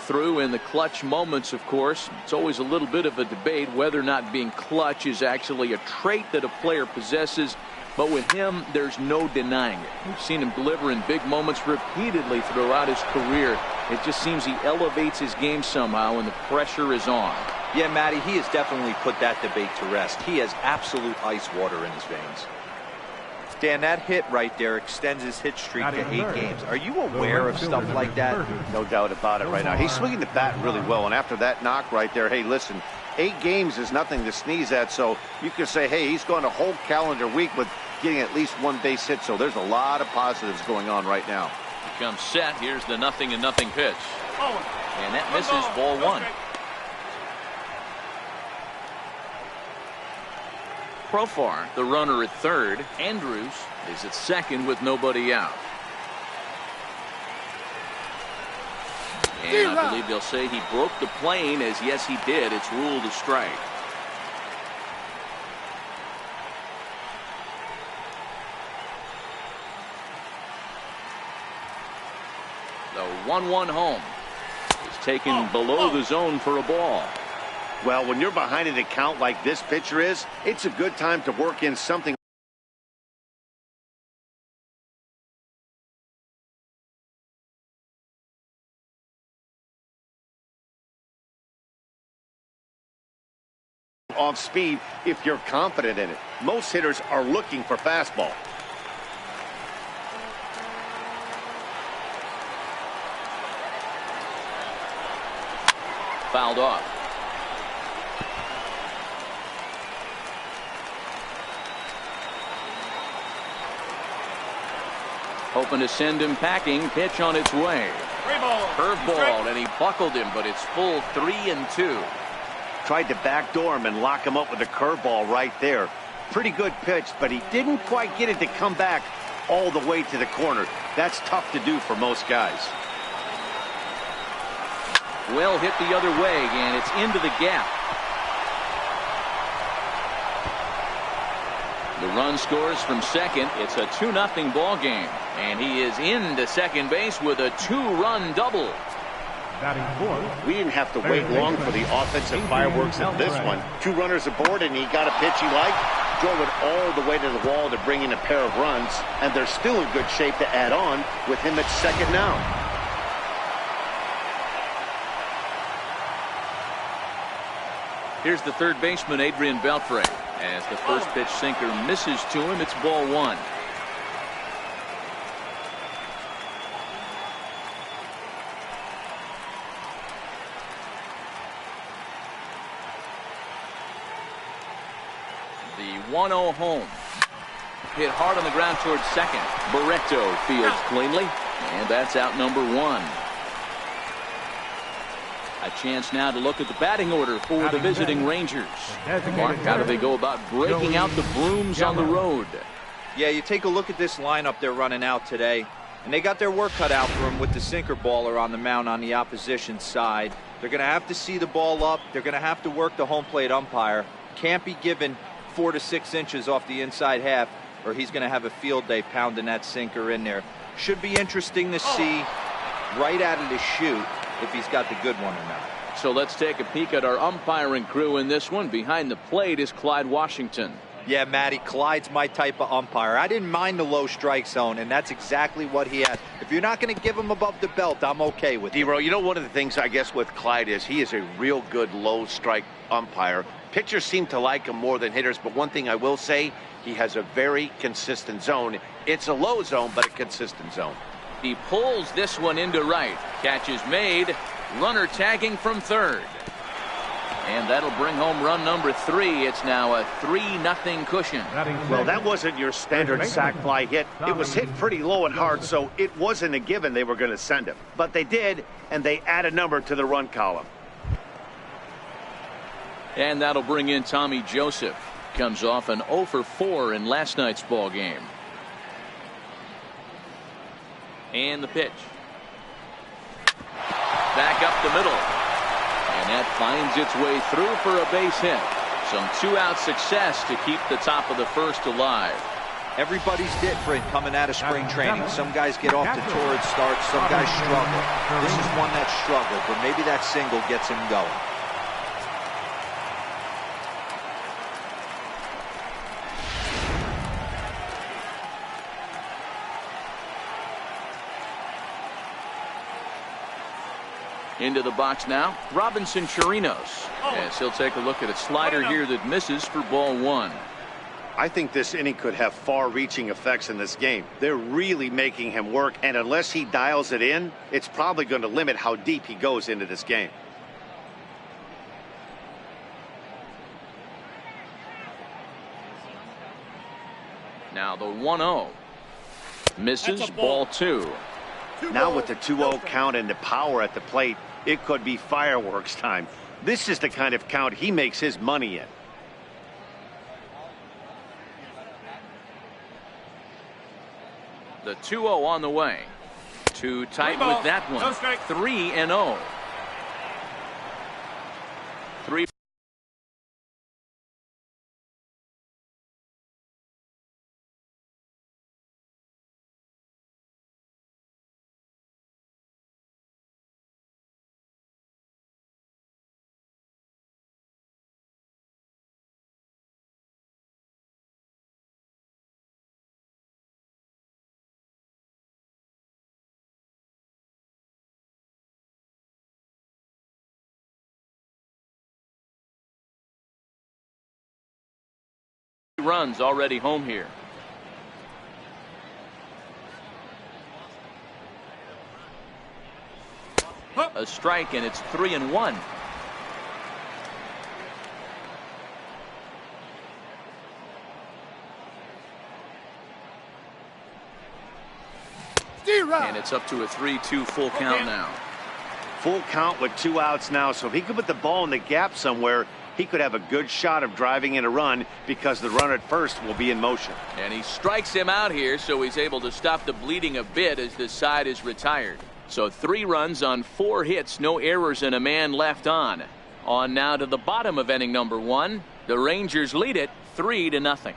through in the clutch moments, of course. It's always a little bit of a debate whether or not being clutch is actually a trait that a player possesses. But with him, there's no denying it. We've seen him deliver in big moments repeatedly throughout his career. It just seems he elevates his game somehow when the pressure is on. Yeah, Matty, he has definitely put that debate to rest. He has absolute ice water in his veins. Dan, that hit right there extends his hit streak to 8 games. Are you aware of stuff like that? No doubt about it right now. He's swinging the bat really well, and after that knock right there, hey, listen, 8 games is nothing to sneeze at, so you can say, hey, he's going a whole calendar week with getting at least 1 base hit, so there's a lot of positives going on right now. He comes set. Here's the 0-0 pitch. And that misses, ball 1. Profar, the runner at third. Andrews is at second with nobody out. And I believe they'll say he broke the plane, as yes he did. It's ruled a strike. The 1-1 home is taken below the zone for a ball. Well, when you're behind an account like this pitcher is, it's a good time to work in something off speed if you're confident in it. Most hitters are looking for fastball. Fouled off. Hoping to send him packing. Pitch on its way. Curveball, and he buckled him, but it's full 3-2. Tried to backdoor him and lock him up with a curveball right there. Pretty good pitch, but he didn't quite get it to come back all the way to the corner. That's tough to do for most guys. Well hit the other way, and it's into the gap. The run scores from second. It's a 2-0 ball game, and he is into second base with a 2-run double. We didn't have to wait long for the offensive fireworks of this one. 2 runners aboard, and he got a pitch he liked, drove it all the way to the wall to bring in a pair of runs, and they're still in good shape to add on with him at second now. Here's the third baseman, Adrian Beltre. As the first pitch sinker misses to him, it's ball 1. The 1-0 home. Hit hard on the ground towards second. Barreto fields cleanly, and that's out number 1. A chance now to look at the batting order for the visiting Rangers. Mark, how do they go about breaking out the brooms on the road? Yeah, you take a look at this lineup they're running out today, and they got their work cut out for them with the sinker baller on the mound on the opposition side. They're going to have to see the ball up. They're going to have to work the home plate umpire. Can't be given 4 to 6 inches off the inside half, or he's going to have a field day pounding that sinker in there. Should be interesting to see right out of the chute if he's got the good one or not. So let's take a peek at our umpiring crew in this one. Behind the plate is Clyde Washington. Yeah, Matty, Clyde's my type of umpire. I didn't mind the low strike zone, and that's exactly what he had. If you're not going to give him above the belt, I'm okay with it. D-Row, you know, one of the things I guess with Clyde is he is a real good low strike umpire. Pitchers seem to like him more than hitters, but one thing I will say, he has a very consistent zone. It's a low zone, but a consistent zone. He pulls this one into right. Catch is made. Runner tagging from third. And that'll bring home run number 3. It's now a 3-0 cushion. Well, that wasn't your standard sac fly hit. It was hit pretty low and hard, so it wasn't a given they were going to send him. But they did, and they add a number to the run column. And that'll bring in Tommy Joseph. Comes off an 0 for 4 in last night's ball game. And the pitch. Back up the middle. And that finds its way through for a base hit. Some 2-out success to keep the top of the first alive. Everybody's different coming out of spring training. Some guys get off to torrid starts, some guys struggle. This is one that struggled, but maybe that single gets him going. Into the box now, Robinson Chirinos. Yes, he'll take a look at a slider here that misses for ball one. I think this inning could have far-reaching effects in this game. They're really making him work, and unless he dials it in, it's probably going to limit how deep he goes into this game. Now the 1-0. Misses, ball two. Now with the 2-0 count and the power at the plate, it could be fireworks time. This is the kind of count he makes his money in. The 2-0 on the way. Too tight with that one. 3-0. 3. Runs already home here. A strike, and it's 3-1. And it's up to a 3-2 full count now. Full count with 2 outs now, so if he could put the ball in the gap somewhere, he could have a good shot of driving in a run because the runner at first will be in motion. And he strikes him out here, so he's able to stop the bleeding a bit as the side is retired. So 3 runs on 4 hits, no errors, and a man left on. On now to the bottom of inning number 1. The Rangers lead it 3-0.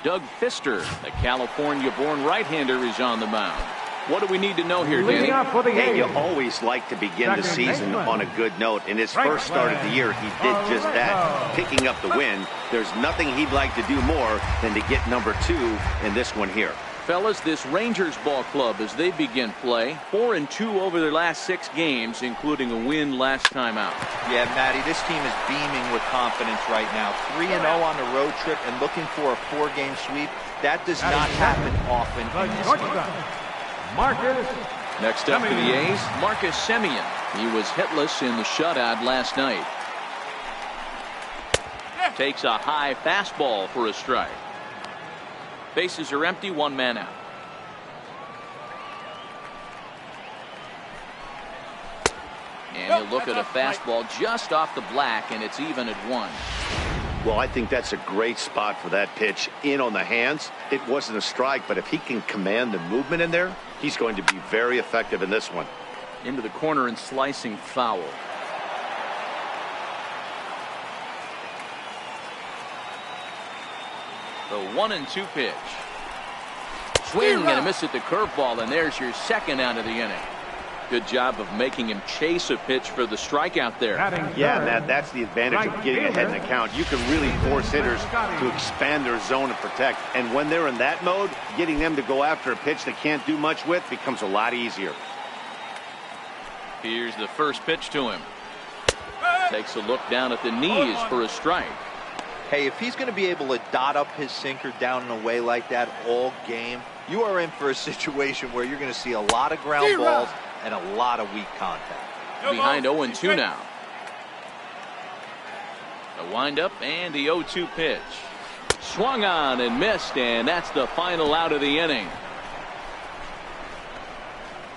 Doug Fister, the California-born right-hander, is on the mound. What do we need to know here, Danny? Hey, you always like to begin the season on a good note. In his first start of the year, he did just that, picking up the win. There's nothing he'd like to do more than to get number 2 in this one here. Fellas, this Rangers ball club, as they begin play, 4-2 over their last 6 games, including a win last time out. Yeah, Matty, this team is beaming with confidence right now. 3-0 on the road trip and looking for a 4-game sweep. That does not happen often in this game. Next up for the A's, Marcus Semien. He was hitless in the shutout last night. Takes a high fastball for a strike. Bases are empty, 1 man out. And he'll look at a fastball just off the black, and it's even at 1. Well, I think that's a great spot for that pitch. In on the hands. It wasn't a strike, but if he can command the movement in there, he's going to be very effective in this one. Into the corner and slicing foul. The 1-2 pitch. Swing and a miss at the curveball, and there's your second out of the inning. Good job of making him chase a pitch for the strikeout there. Yeah, Matt, that's the advantage of getting ahead in the count. You can really force hitters to expand their zone and protect. And when they're in that mode, getting them to go after a pitch they can't do much with becomes a lot easier. Here's the first pitch to him. Takes a look down at the knees for a strike. Hey, if he's going to be able to dot up his sinker down and away like that all game, you are in for a situation where you're going to see a lot of ground balls and a lot of weak contact. Behind 0-2 now. The windup and the 0-2 pitch. Swung on and missed, and that's the final out of the inning.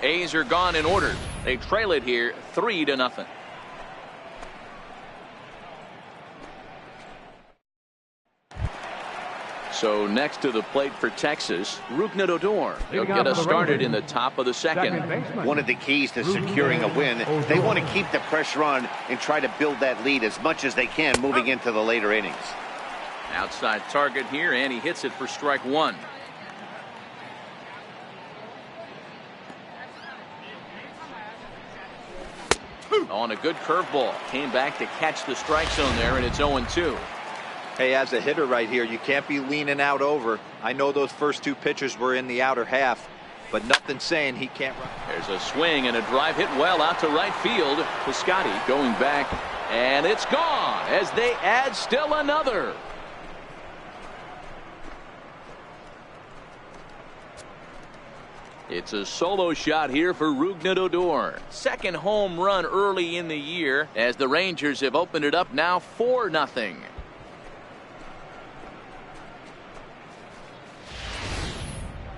A's are gone in order. They trail it here 3-0. So next to the plate for Texas, Rougned Odor. He'll get us started in the top of the second. One of the keys to securing a win, they want to keep the pressure on and try to build that lead as much as they can moving into the later innings. Outside target here, and he hits it for strike one. On a good curveball. Came back to catch the strike zone there, and it's 0-2. Hey, as a hitter right here, you can't be leaning out over. I know those first two pitchers were in the outer half, but nothing saying he can't run. There's a swing and a drive hit well out to right field. Piscotty going back, and it's gone as they add still another. It's a solo shot here for Rougned Odor. Second home run early in the year as the Rangers have opened it up now 4-0.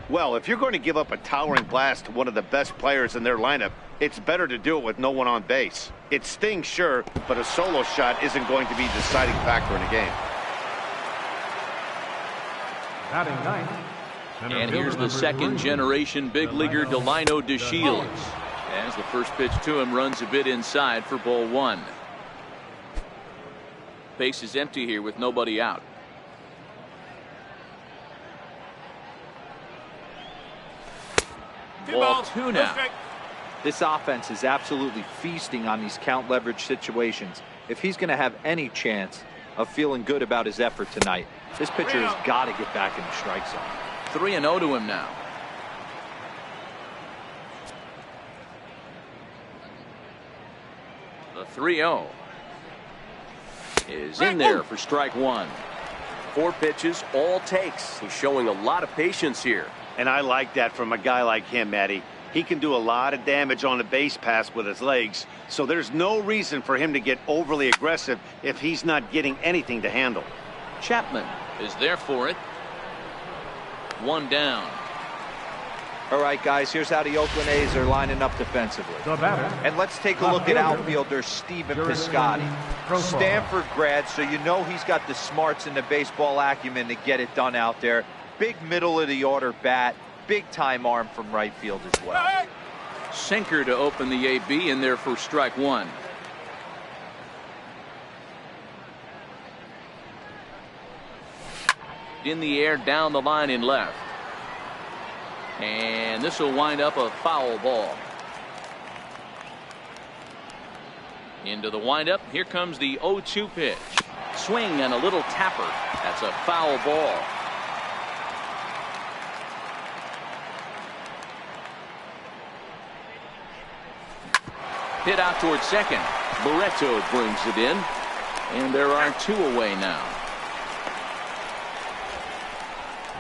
Well, if you're going to give up a towering blast to one of the best players in their lineup, it's better to do it with no one on base. It stings, sure, but a solo shot isn't going to be the deciding factor in a game. Batting ninth. And here's the second-generation big leaguer Delino DeShields. As the first pitch to him runs a bit inside for ball one. Base is empty here with nobody out. Ball two now. This offense is absolutely feasting on these count leverage situations. If he's going to have any chance of feeling good about his effort tonight, this pitcher has got to get back in the strike zone. 3-0 to him now. The 3-0 is in there for strike one. 4 pitches, all takes. He's showing a lot of patience here. And I like that from a guy like him, Matty. He can do a lot of damage on a base pass with his legs, so there's no reason for him to get overly aggressive if he's not getting anything to handle. Chapman is there for it. One down. All right, guys, here's how the Oakland A's are lining up defensively. The batter. And let's take a look at outfielder Stephen Piscotty. Stanford grad, so you know he's got the smarts and the baseball acumen to get it done out there. Big middle of the order bat, big time arm from right field as well. Sinker to open the AB in there for strike one. In the air down the line in left. And this will wind up a foul ball. Into the windup. Here comes the 0-2 pitch. Swing and a little tapper. That's a foul ball. Hit out towards second. Barreto brings it in. And there are 2 away now.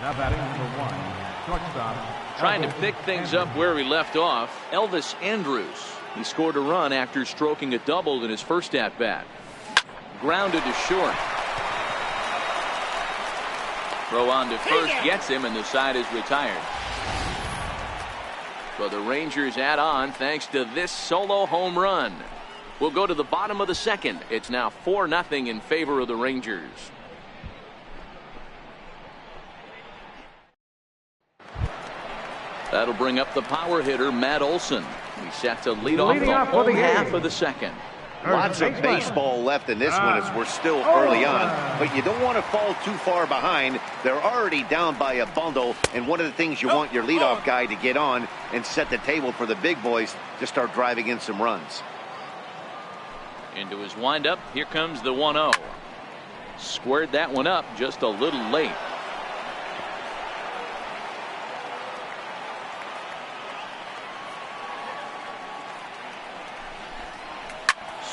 Now batting number 1, shortstop. Trying to pick things up where he left off, Elvis Andrus. He scored a run after stroking a double in his first at-bat. Grounded to short. Throw on to first gets him, and the side is retired. But the Rangers add on thanks to this solo home run. We'll go to the bottom of the second. It's now 4-0 in favor of the Rangers. That'll bring up the power hitter, Matt Olson. He's set to lead off the whole half of the second. Lots of baseball left in this one as we're still early on, but you don't want to fall too far behind. They're already down by a bundle, and one of the things you want your leadoff guy to get on and set the table for the big boys to start driving in some runs. Into his windup, here comes the 1-0. Squared that one up just a little late.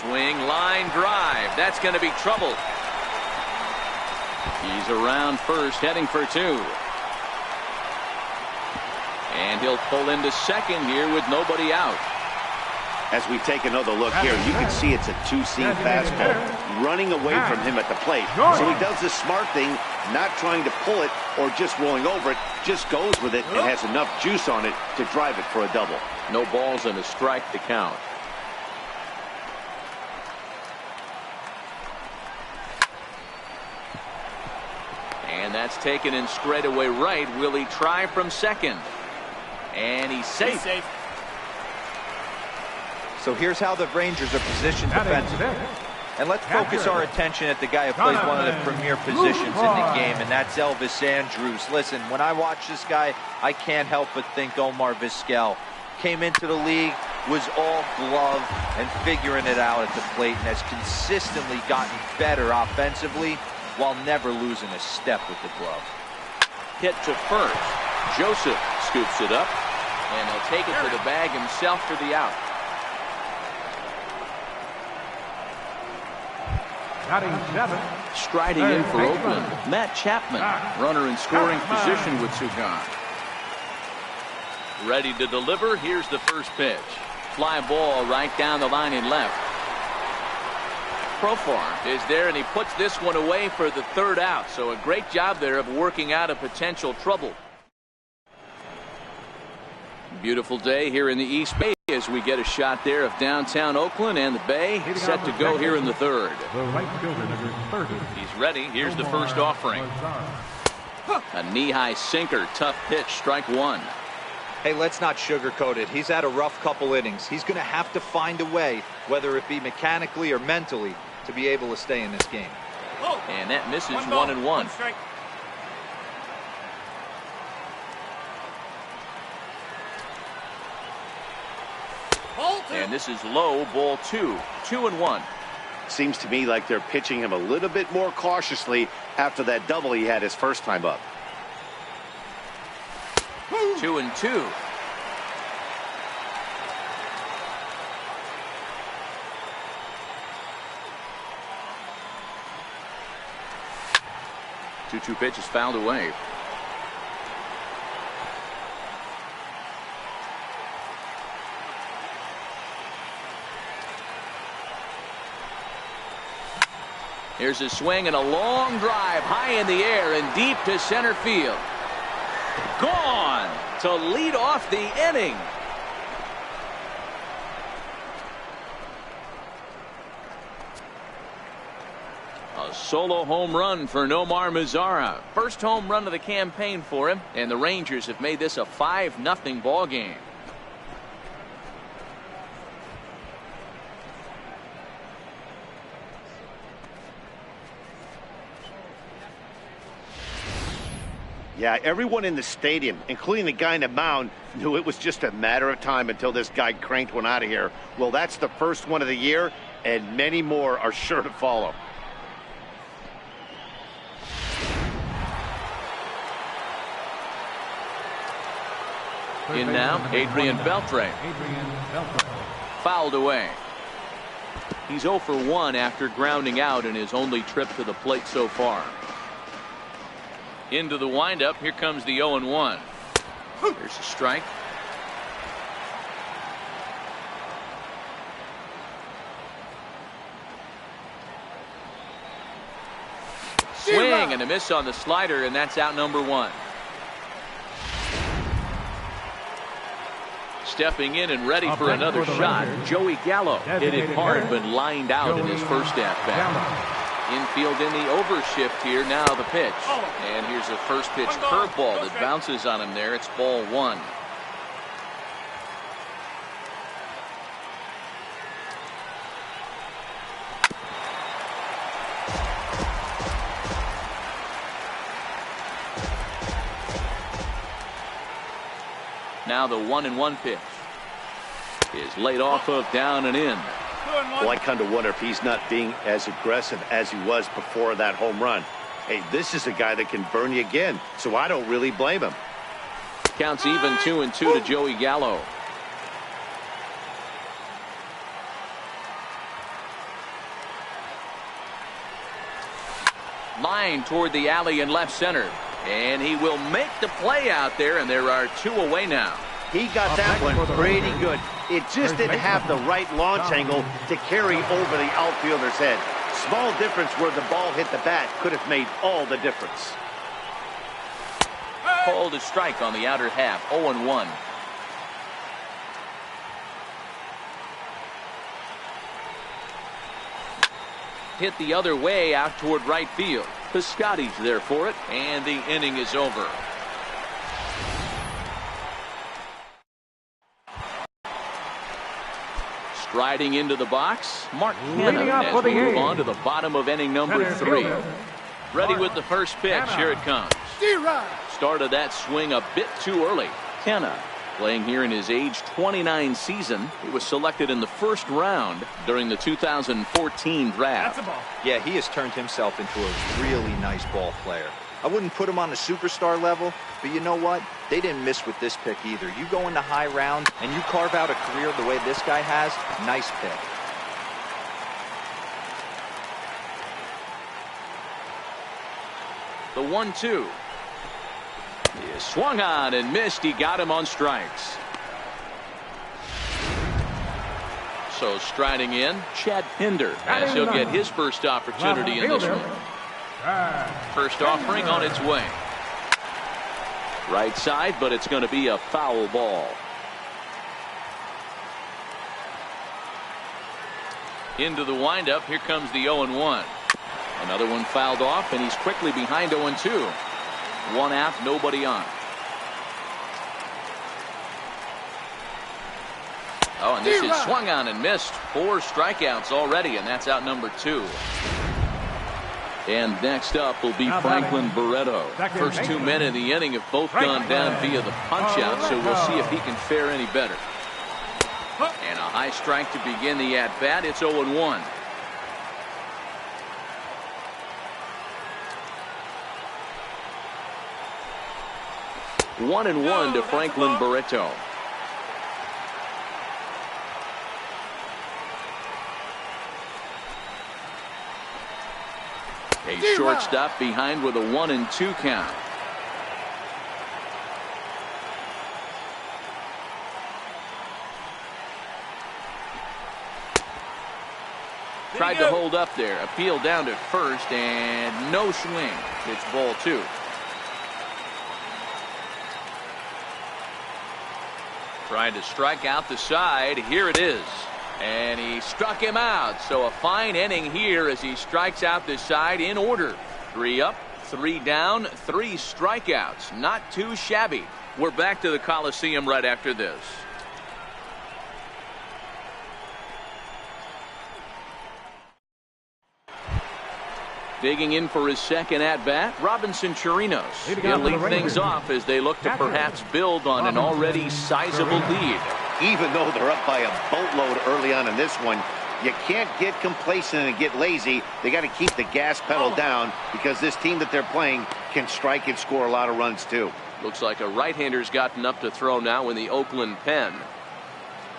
Swing, line drive. That's going to be trouble. He's around first, heading for 2. And he'll pull into second here with nobody out. As we take another look here, you can see it's a two-seam fastball running away from him at the plate. So he does the smart thing, not trying to pull it or just rolling over it, just goes with it and has enough juice on it to drive it for a double. No balls and a strike to count. And that's taken in straightaway right. Will he try from second? And he's safe. So here's how the Rangers are positioned defensively. And let's focus our attention at the guy who plays one of the premier positions in the game, and that's Elvis Andrews. Listen, when I watch this guy, I can't help but think Omar Vizquel. Came into the league, was all glove and figuring it out at the plate, and has consistently gotten better offensively while never losing a step with the glove. Hit to first. Joseph scoops it up, and he'll take it to the bag himself for the out. Striding in for Oakland, Matt Chapman, runner in scoring position with Sugan. Ready to deliver. Here's the first pitch. Fly ball right down the line in left. Profar is there, and he puts this one away for the third out. So a great job there of working out a potential trouble. Beautiful day here in the East Bay as we get a shot there of downtown Oakland, and the Bay set to go here in the third. He's ready. Here's the first offering. A knee-high sinker. Tough pitch. Strike one. Hey, let's not sugarcoat it. He's had a rough couple innings. He's going to have to find a way, whether it be mechanically or mentally, to be able to stay in this game. And that misses 1-1. And this is low, ball 2. 2-1. Seems to me like they're pitching him a little bit more cautiously after that double he had his first time up. 2-2. Two pitches fouled away. Here's a swing and a long drive high in the air and deep to center field. Gone to lead off the inning. A solo home run for Nomar Mazara. First home run of the campaign for him, and the Rangers have made this a 5-0 ball game. Yeah, everyone in the stadium, including the guy in the mound, knew it was just a matter of time until this guy cranked one out of here. Well, that's the first one of the year, and many more are sure to follow. In now, Adrian Beltre. Fouled away. He's 0 for 1 after grounding out in his only trip to the plate so far. Into the windup. Here comes the 0-1. There's a strike. Swing and a miss on the slider, and that's out number 1. Stepping in and ready for another shot, Joey Gallo hit it hard but lined out in his first at-bat. Infield in the overshift here. Now the pitch. And here's a first pitch curveball that bounces on him there. It's ball 1. Now the 1-1 pitch is laid off of down and in. Well, I kind of wonder if he's not being as aggressive as he was before that home run. Hey, this is a guy that can burn you again, so I don't really blame him. Counts even 2-2 to Joey Gallo. Line toward the alley in left center. And he will make the play out there, and there are 2 away now. He got that one pretty good. It just didn't have the right launch angle to carry over the outfielder's head. Small difference where the ball hit the bat could have made all the difference. Called a strike on the outer half. 0-1. Hit the other way out toward right field. Piscotty's there for it, and the inning is over. Riding into the box, Mark Hanna as we move on to the bottom of inning number 3. Ready with the first pitch. Here it comes. Started that swing a bit too early. Hanna playing here in his age 29 season. He was selected in the first round during the 2014 draft. Yeah, he has turned himself into a really nice ball player. I wouldn't put him on the superstar level, but you know what? They didn't miss with this pick either. You go in the high round and you carve out a career the way this guy has, nice pick. The 1-2. He is swung on and missed. He got him on strikes. So striding in, Chad Pinder, as he'll get his first opportunity in this one. First offering on its way. Right side, but it's going to be a foul ball. Into the windup. Here comes the 0-1. Another one fouled off, and he's quickly behind 0-2. One out, nobody on. Oh, and this is swung on and missed. 4 strikeouts already, and that's out number 2. And next up will be Franklin Barreto. First 2 men in the inning have both gone down via the punch-out, so we'll see if he can fare any better. And a high strike to begin the at-bat. It's 0-1. 1-1 to Franklin Barreto. A shortstop behind with a 1-2 count. Tried to hold up there. Appeal down to first and no swing. It's ball 2. Trying to strike out the side. Here it is. And he struck him out. So a fine inning here as he strikes out the side in order. 3 up, 3 down, 3 strikeouts. Not too shabby. We're back to the Coliseum right after this. Digging in for his second at-bat, Robinson Chirinos. He'll lead things off as they look to perhaps build on an already sizable lead. Even though they're up by a boatload early on in this one, you can't get complacent and get lazy. They got to keep the gas pedal down because this team that they're playing can strike and score a lot of runs too. Looks like a right-hander's gotten up to throw now in the Oakland pen.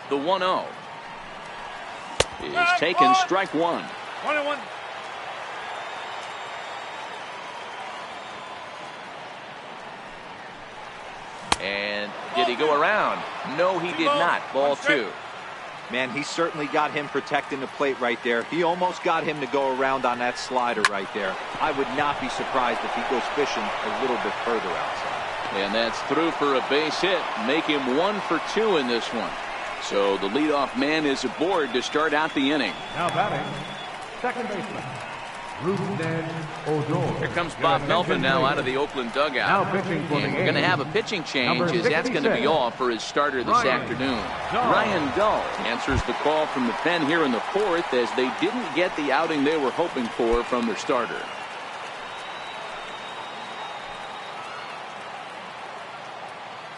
The 1-0 is taken, strike 1. 1-1. And did he go around? No, he did not. Ball 2. Man, he certainly got him protecting the plate right there. He almost got him to go around on that slider right there. I would not be surprised if he goes fishing a little bit further outside. And that's through for a base hit. Make him 1 for 2 in this one. So the leadoff man is aboard to start out the inning. Now batting, second baseman, Here comes Bob Melvin now out of the Oakland dugout. And we're going to have a pitching change as that's going to be all for his starter this afternoon. Ryan Dull answers the call from the pen here in the 4th as they didn't get the outing they were hoping for from their starter.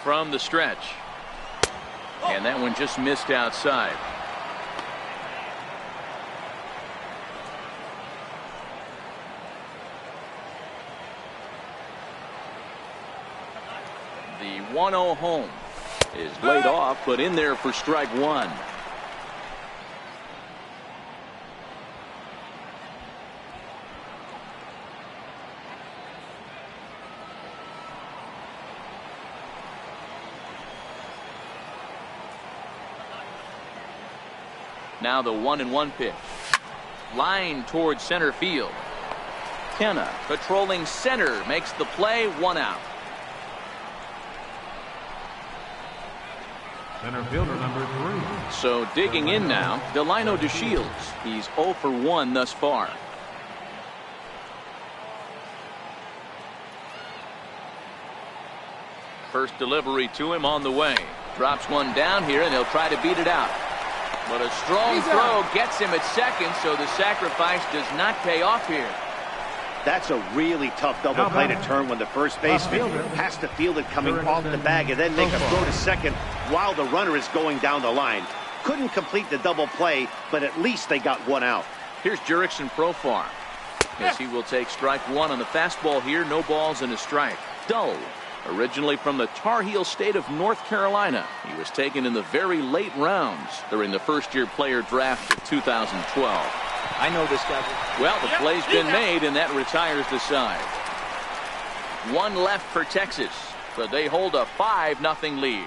From the stretch. And that one just missed outside. The 1-0 home is laid off, but in there for strike 1. Now the 1-1 pitch. Line towards center field. Kenna patrolling center makes the play, 1 out. Center fielder number 3. So digging in now, Delino DeShields. He's 0 for 1 thus far. First delivery to him on the way. Drops one down here and he'll try to beat it out. But a strong throw gets him at second, so the sacrifice does not pay off here. That's a really tough double play to turn when the first baseman has to field it coming off the bag and then make a throw to second while the runner is going down the line. Couldn't complete the double play, but at least they got one out. Here's Jurickson Profar, as he will take strike one on the fastball here. No balls and a strike. Dull, originally from the Tar Heel state of North Carolina. He was taken in the very late rounds during the first-year player draft of 2012. I know this guy. Well, the play's been made, and that retires the side. One left for Texas, but they hold a 5-0 lead.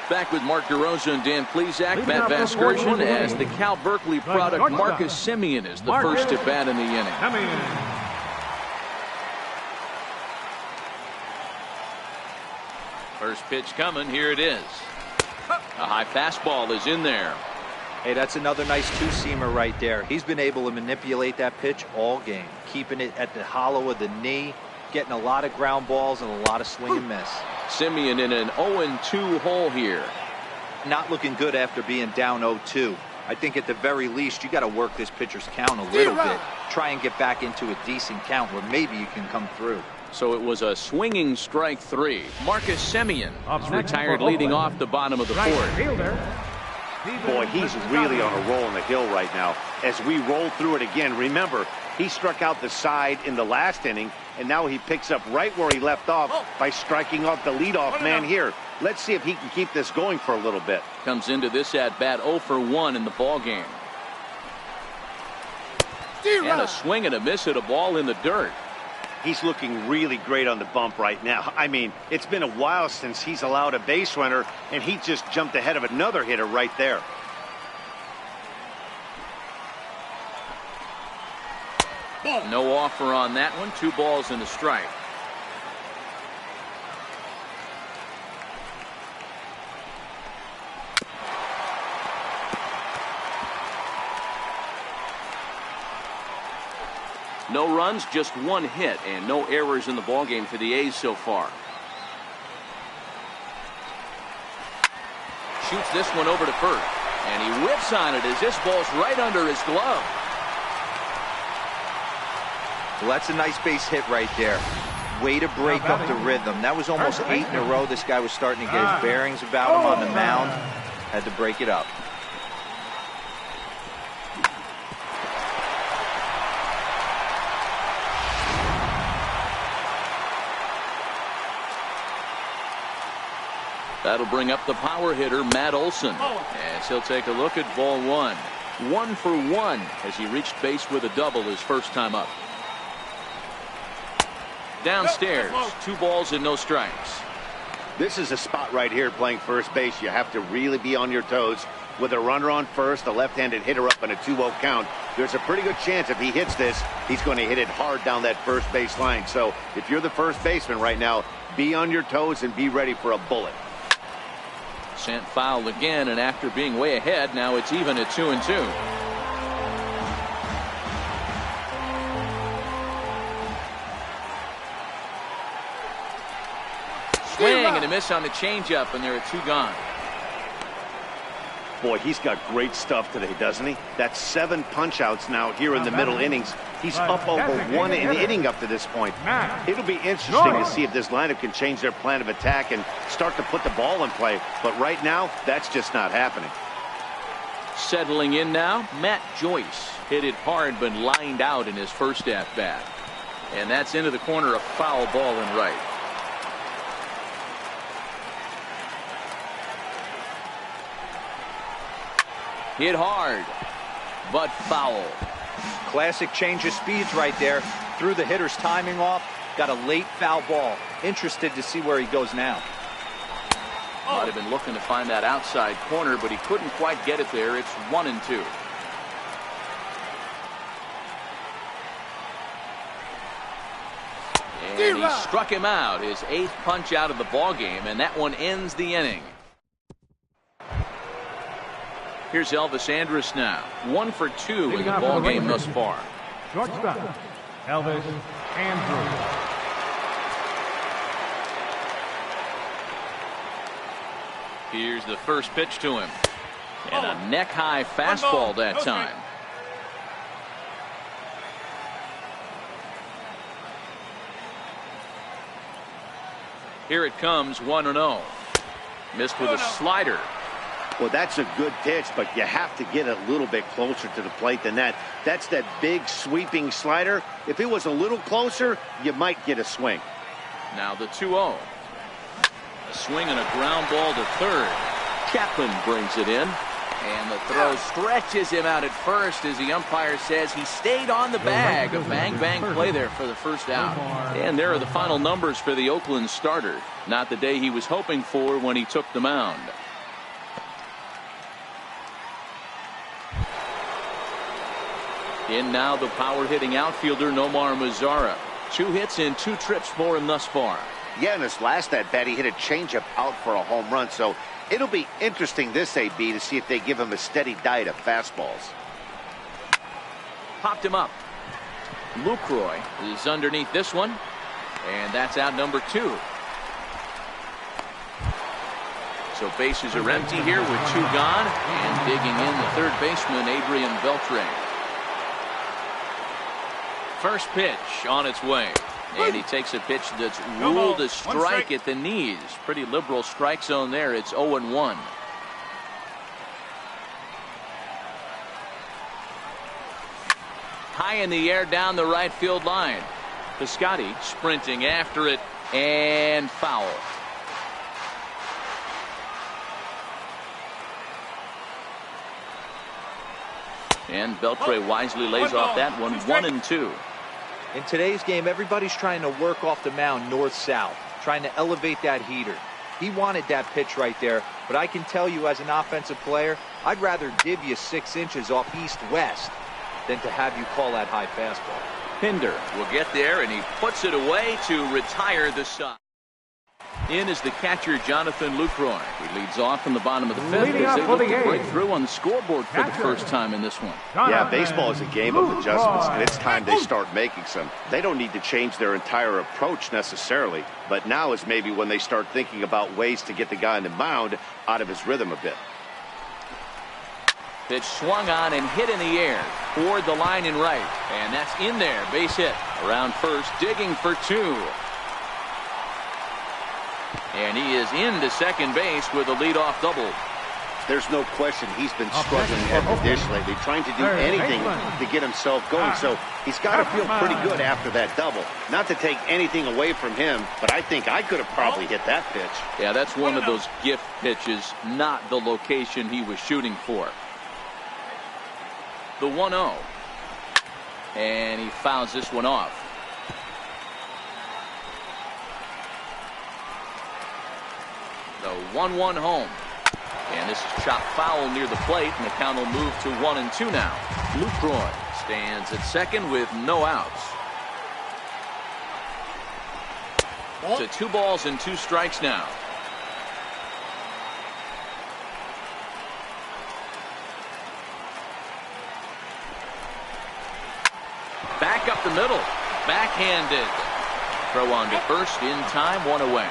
Back with Mark DeRosa and Dan Plesac. Matt Vasgersian as the Cal Berkeley product. Marcus Semien is the first at bat in the inning. First pitch coming. Here it is. A high fastball is in there. Hey, that's another nice two-seamer right there. He's been able to manipulate that pitch all game, keeping it at the hollow of the knee, getting a lot of ground balls and a lot of swing and miss. Semien in an 0-2 hole here. Not looking good after being down 0-2. I think at the very least you got to work this pitcher's count a little bit. Try and get back into a decent count where maybe you can come through. So it was a swinging strike three. Marcus Semien is retired leading off the bottom of the fourth. Boy, he's really on a roll in the hill right now. As we roll through it again, remember, he struck out the side in the last inning, and now he picks up right where he left off by striking off the leadoff man here. Let's see if he can keep this going for a little bit. Comes into this at-bat 0 for 1 in the ball game. And a swing and a miss at a ball in the dirt. He's looking really great on the bump right now. I mean, it's been a while since he's allowed a base runner, and he just jumped ahead of another hitter right there. No offer on that one. 2 balls and a strike. No runs, just 1 hit, and no errors in the ballgame for the A's so far. Shoots this one over to first, and he whips on it as this ball's right under his glove. Well, that's a nice base hit right there. Way to break up the rhythm. That was almost 8 in a row. This guy was starting to get his bearings about him on the mound. Had to break it up. That'll bring up the power hitter, Matt Olson. As he'll take a look at ball 1. 1 for 1 as he reached base with a double his first time up. Downstairs, 2 balls and no strikes. This is a spot right here playing first base. You have to really be on your toes. With a runner on first, a left-handed hitter up on a 2-0 count, there's a pretty good chance if he hits this, he's going to hit it hard down that first base line. So if you're the first baseman right now, be on your toes and be ready for a bullet. Sent foul again, and after being way ahead, now it's even at 2-2. Swing and a miss on the changeup, and there are 2 gone. Boy, he's got great stuff today, doesn't he? That's 7 punch-outs now here in the middle innings. He's up over 1 inning up to this point. It'll be interesting to see if this lineup can change their plan of attack and start to put the ball in play. But right now, that's just not happening. Settling in now, Matt Joyce hit it hard but lined out in his first at-bat. And that's into the corner, a foul ball and right. Hit hard, but foul. Classic change of speeds right there. Threw the hitter's timing off. Got a late foul ball. Interested to see where he goes now. Might have been looking to find that outside corner, but he couldn't quite get it there. It's 1-2. And he struck him out, his 8th punch out of the ball game, and that one ends the inning. Here's Elvis Andrus now. 1 for 2 in the ball game thus far. Elvis Andrews. Here's the first pitch to him. And a neck-high fastball that time. Here it comes, 1-0. Missed with a slider. Well, that's a good pitch, but you have to get a little bit closer to the plate than that. That's that big sweeping slider. If it was a little closer, you might get a swing. Now the 2-0. A swing and a ground ball to third. Chapman brings it in. And the throw stretches him out at first as the umpire says he stayed on the bag. A bang-bang play there for the first out. And there are the final numbers for the Oakland starter. Not the day he was hoping for when he took the mound. In now the power-hitting outfielder Nomar Mazara. 2 hits and 2 trips for him thus far. Yeah, in his last at-bat, he hit a changeup out for a home run, so it'll be interesting this AB to see if they give him a steady diet of fastballs. Popped him up. Lucroy is underneath this one, and that's out number 2. So bases are empty here with 2 gone, and digging in the third baseman Adrian Beltre. First pitch on its way. And he takes a pitch that's ruled a strike at the knees. Pretty liberal strike zone there. It's 0-1. High in the air down the right field line. Piscotty sprinting after it and foul. And Beltre wisely lays off that one. 1-2. In today's game, everybody's trying to work off the mound north-south, trying to elevate that heater. He wanted that pitch right there, but I can tell you as an offensive player, I'd rather give you 6 inches off east-west than to have you call that high fastball. Pinder will get there, and he puts it away to retire the side. In is the catcher, Jonathan Lucroy. He leads off from the bottom of the 5th as they look to break through on the scoreboard for the first time in this one. Yeah, baseball is a game of adjustments, and it's time they start making some. They don't need to change their entire approach necessarily, but now is maybe when they start thinking about ways to get the guy on the mound out of his rhythm a bit. Pitch swung on and hit in the air toward the line and right, and that's in there. Base hit. Around first, digging for 2. And he is into second base with a leadoff double. There's no question he's been struggling at the dish lately, trying to do anything to get himself going. So he's got to feel pretty good after that double. Not to take anything away from him, but I think I could have probably hit that pitch. Yeah, that's one of those gift pitches, not the location he was shooting for. The 1-0. And he fouls this one off. The 1-1 home. And this is chopped foul near the plate, and the count will move to 1-2 now. Lucroy stands at second with no outs. To 2 balls and 2 strikes now. Back up the middle. Backhanded. Throw on to first in time, 1 away.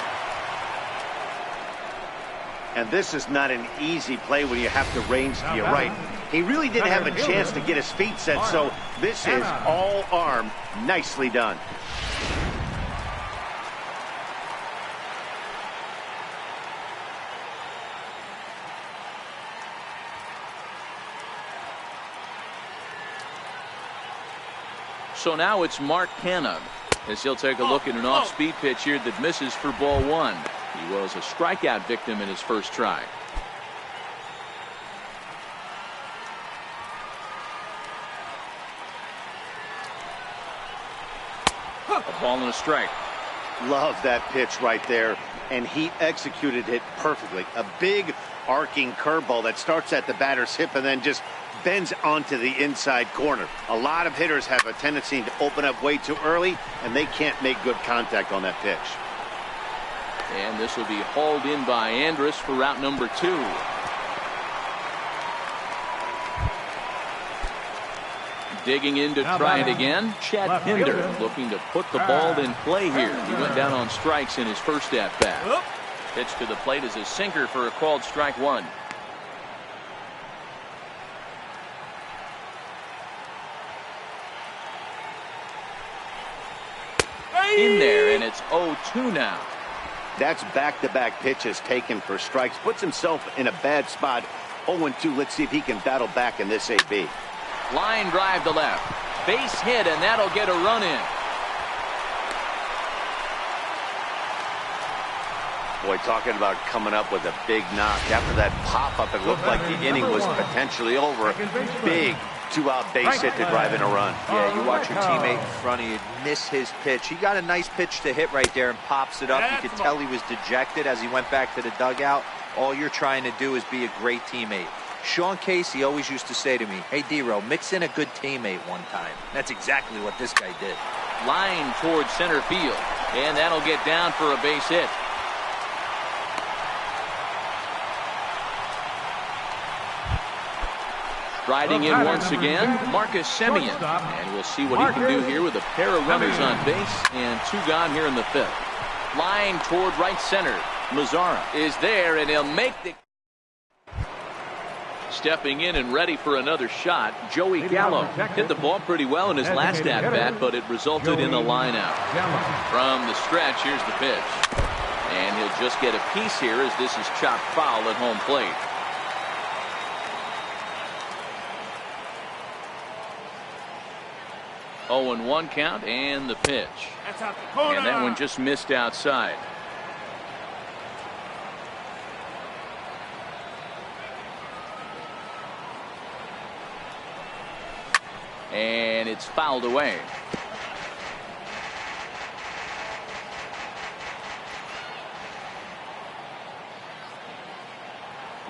And this is not an easy play when you have to range to your right. He really didn't have a chance to get his feet set, so this is all arm. Nicely done. So now it's Mark Canna as he'll take a look at an off-speed pitch here that misses for ball 1. He was a strikeout victim in his first try. A ball and a strike. Love that pitch right there, and he executed it perfectly. A big arcing curveball that starts at the batter's hip and then just bends onto the inside corner. A lot of hitters have a tendency to open up way too early, and they can't make good contact on that pitch. And this will be hauled in by Andrus for route number 2. Digging in to try it again. Chad Pinder looking to put the ball in play here. He went down on strikes in his first at-bat. Pitch to the plate is a sinker for a called strike one. In there, and it's 0-2 now. That's back-to-back pitches taken for strikes. Puts himself in a bad spot. 0-2. Let's see if he can battle back in this AB. Line drive to left. Base hit, and that'll get a run in. Boy, talking about coming up with a big knock. After that pop-up, it looked like the inning was potentially over. Big two-out base hit to drive in a run. Yeah, you watch your teammate in front of you miss his pitch. He got a nice pitch to hit right there and pops it up. You could tell he was dejected as he went back to the dugout. All you're trying to do is be a great teammate. Sean Casey always used to say to me, hey, D-Row, mix in a good teammate one time. That's exactly what this guy did. Line towards center field, and that'll get down for a base hit. Riding in once again, Marcus Semien. And we'll see what he can do here with a pair of runners on base and two gone here in the fifth. Line toward right center. Mazzara is there, and he'll make the... Stepping in and ready for another shot, Joey Gallo. Hit the ball pretty well in his last at-bat, but it resulted in a line out. From the stretch, here's the pitch. And he'll just get a piece here as this is chopped foul at home plate. Oh, and 1 count, and the pitch. And that one just missed outside. And it's fouled away.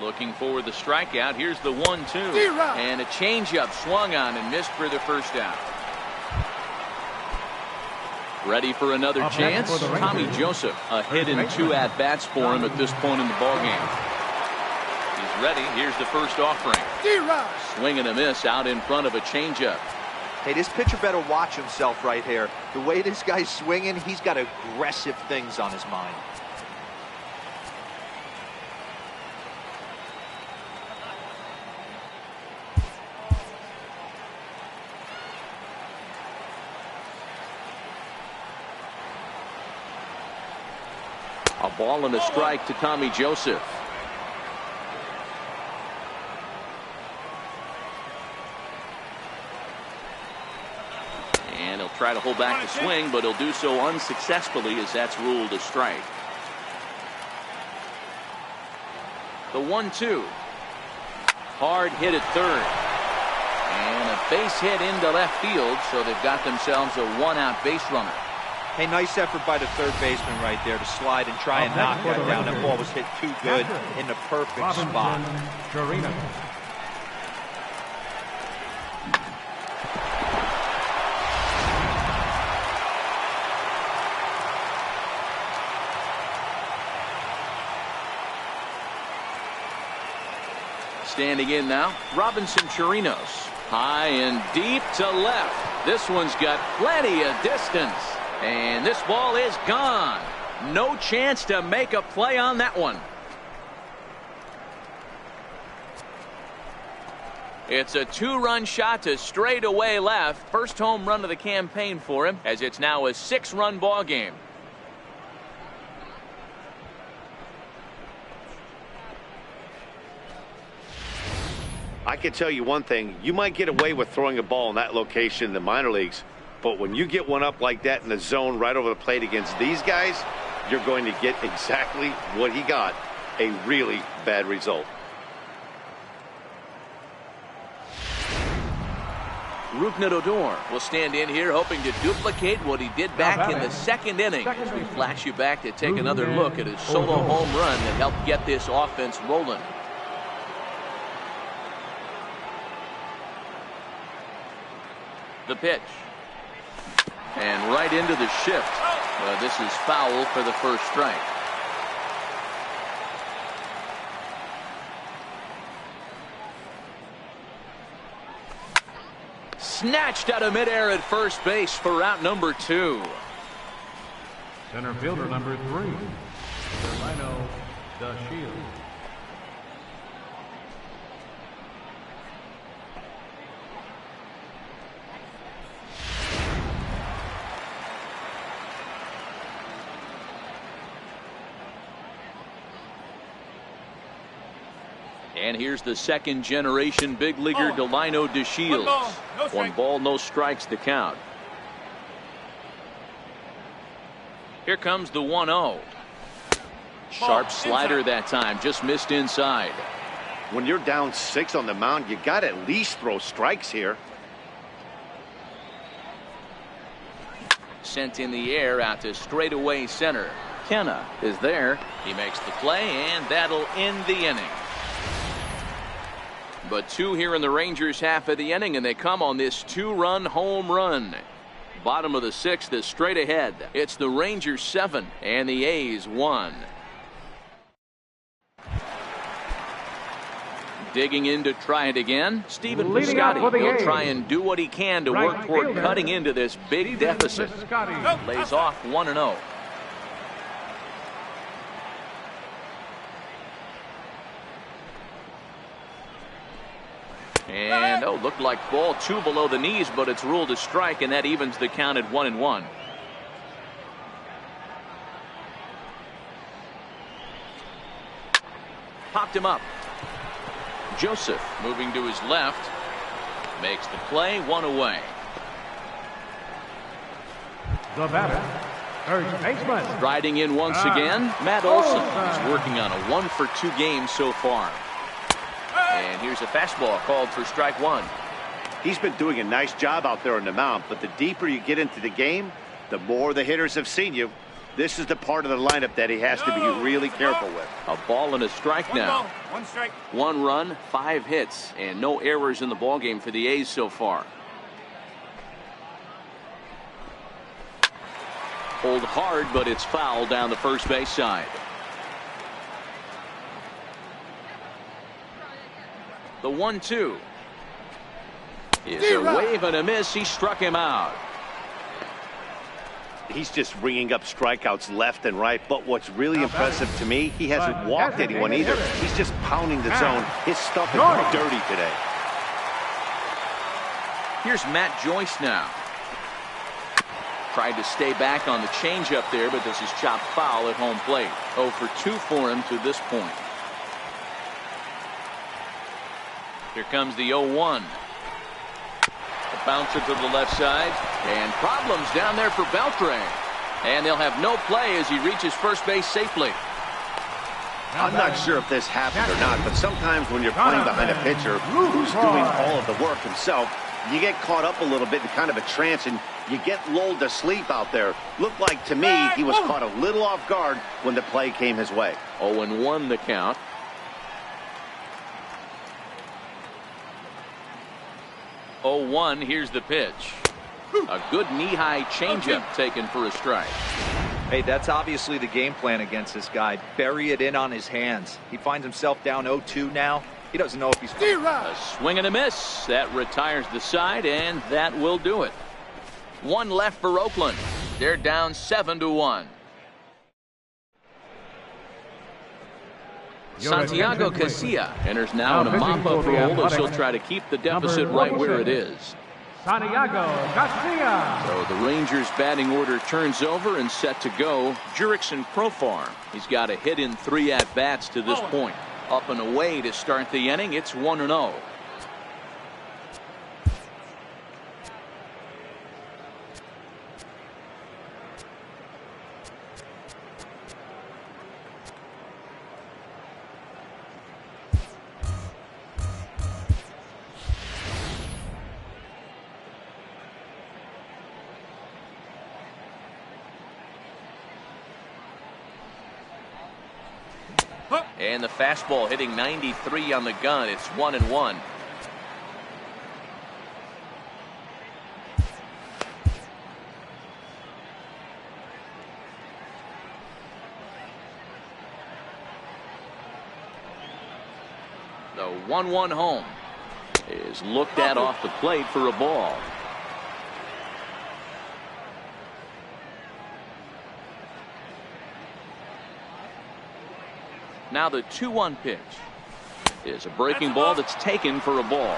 Looking for the strikeout. Here's the 1-2. And a changeup swung on and missed for the first out. Ready for another chance. Tommy Joseph, a hit in 2 at-bats for him at this point in the ballgame. He's ready. Here's the first offering. Swing and a miss out in front of a changeup. Hey, this pitcher better watch himself right here. The way this guy's swinging, he's got aggressive things on his mind. A ball and a strike to Tommy Joseph. And he'll try to hold back the swing, but he'll do so unsuccessfully as that's ruled a strike. The 1-2. Hard hit at third. And a base hit into left field, so they've got themselves a 1-out base runner. Hey, nice effort by the third baseman right there to slide and try and knock that down. That ball was hit too good in the perfect spot. Standing in now, Robinson Chirinos. High and deep to left. This one's got plenty of distance. And this ball is gone. No chance to make a play on that one. It's a 2-run shot to straightaway left. First home run of the campaign for him, as it's now a 6-run ball game. I can tell you one thing. You might get away with throwing a ball in that location in the minor leagues, but when you get one up like that in the zone right over the plate against these guys, you're going to get exactly what he got, a really bad result. Rougned Odor will stand in here hoping to duplicate what he did back in the second inning. As we flash you back to take another look at his solo home run that helped get this offense rolling. The pitch. And right into the shift. This is foul for the first strike. snatched out of midair at first base for out number 2. Center fielder number 3, Delino DeShields. And here's the second generation big leaguer, Delino DeShields. One ball, no strikes to count. Here comes the 1-0. Sharp slider that time, just missed inside. When you're down 6 on the mound, you got to at least throw strikes here. Sent in the air out to straightaway center. Kenna is there. He makes the play, and that'll end the inning. But 2 here in the Rangers half of the inning, and they come on this 2-run home run. Bottom of the 6th is straight ahead. It's the Rangers 7 and the A's 1. Digging in to try it again. Stephen Piscotty will try and do what he can to work toward cutting into this big deficit. Lays off 1-0. And looked like ball 2 below the knees, but it's ruled a strike, and that evens the count at 1-1. Popped him up. Joseph moving to his left. Makes the play, 1 away. The batter, first baseman. Riding in once again, Matt Olson. He's working on a 1-for-2 game so far. And here's a fastball called for strike 1. He's been doing a nice job out there on the mound, but the deeper you get into the game, the more the hitters have seen you. This is the part of the lineup that he has to be really careful with. A ball and a strike now. 1 strike. 1 run, 5 hits, and no errors in the ballgame for the A's so far. Hold hard, but it's foul down the first base side. The 1-2 is a wave and a miss. He struck him out. He's just ringing up strikeouts left and right, but what's really impressive to me, he hasn't walked anyone either. He's just pounding the zone. His stuff is dirty today. Here's Matt Joyce now. Tried to stay back on the changeup there, but this is chopped foul at home plate. 0 for 2 for him to this point. Here comes the 0-1. A bouncer to the left side, and problems down there for Beltre. And they'll have no play as he reaches first base safely. I'm not sure if this happened or not, but sometimes when you're playing behind a pitcher who's doing all of the work himself, you get caught up a little bit in kind of a trance and you get lulled to sleep out there. Looked like to me he was caught a little off guard when the play came his way. 0-1 the count. Here's the pitch. A good knee-high changeup taken for a strike. Hey, that's obviously the game plan against this guy. Bury it in on his hands. He finds himself down 0-2 now. He doesn't know if he's... A swing and a miss. That retires the side, and that will do it. 1 left for Oakland. They're down 7-1. Santiago Casilla enters now in a mop-up role as he'll try to keep the deficit right where it is. Santiago Casilla. So the Rangers batting order turns over and set to go. Jurickson Profar. He's got a hit in 3 at-bats to this point. Up and away to start the inning. It's 1-0. And the fastball hitting 93 on the gun. It's 1-1. The 1-1 home. is looked at off the plate for a ball. Now the 2-1 pitch is a breaking ball that's taken for a ball.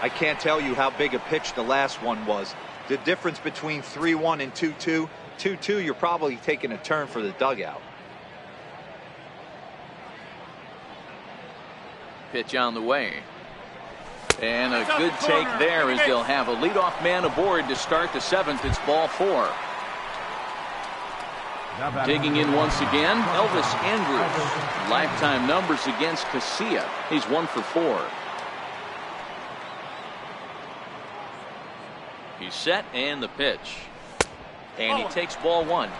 I can't tell you how big a pitch the last one was. The difference between 3-1 and 2-2. 2-2, you're probably taking a turn for the dugout. Pitch on the way. And a good take there as they'll have a leadoff man aboard to start the 7th. It's ball 4. Digging in once again, Elvis Andrews. Lifetime numbers against Casilla. He's 1 for 4. He's set and the pitch. And he takes ball 1.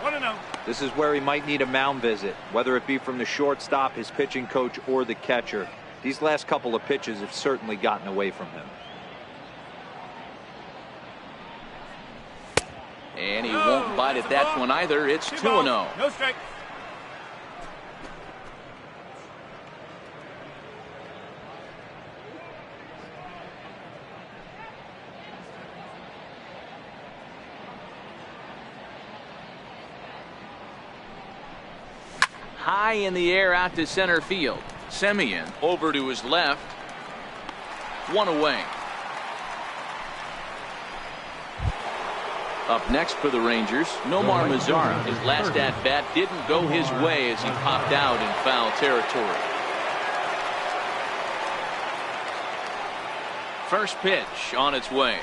This is where he might need a mound visit, whether it be from the shortstop, his pitching coach, or the catcher. These last couple of pitches have certainly gotten away from him. And he won't bite at that one either. It's 2-0. No strike. High in the air out to center field. Semien over to his left. 1 away. Up next for the Rangers, Nomar Mazara. His last at-bat didn't go his way as he popped out in foul territory. First pitch on its way.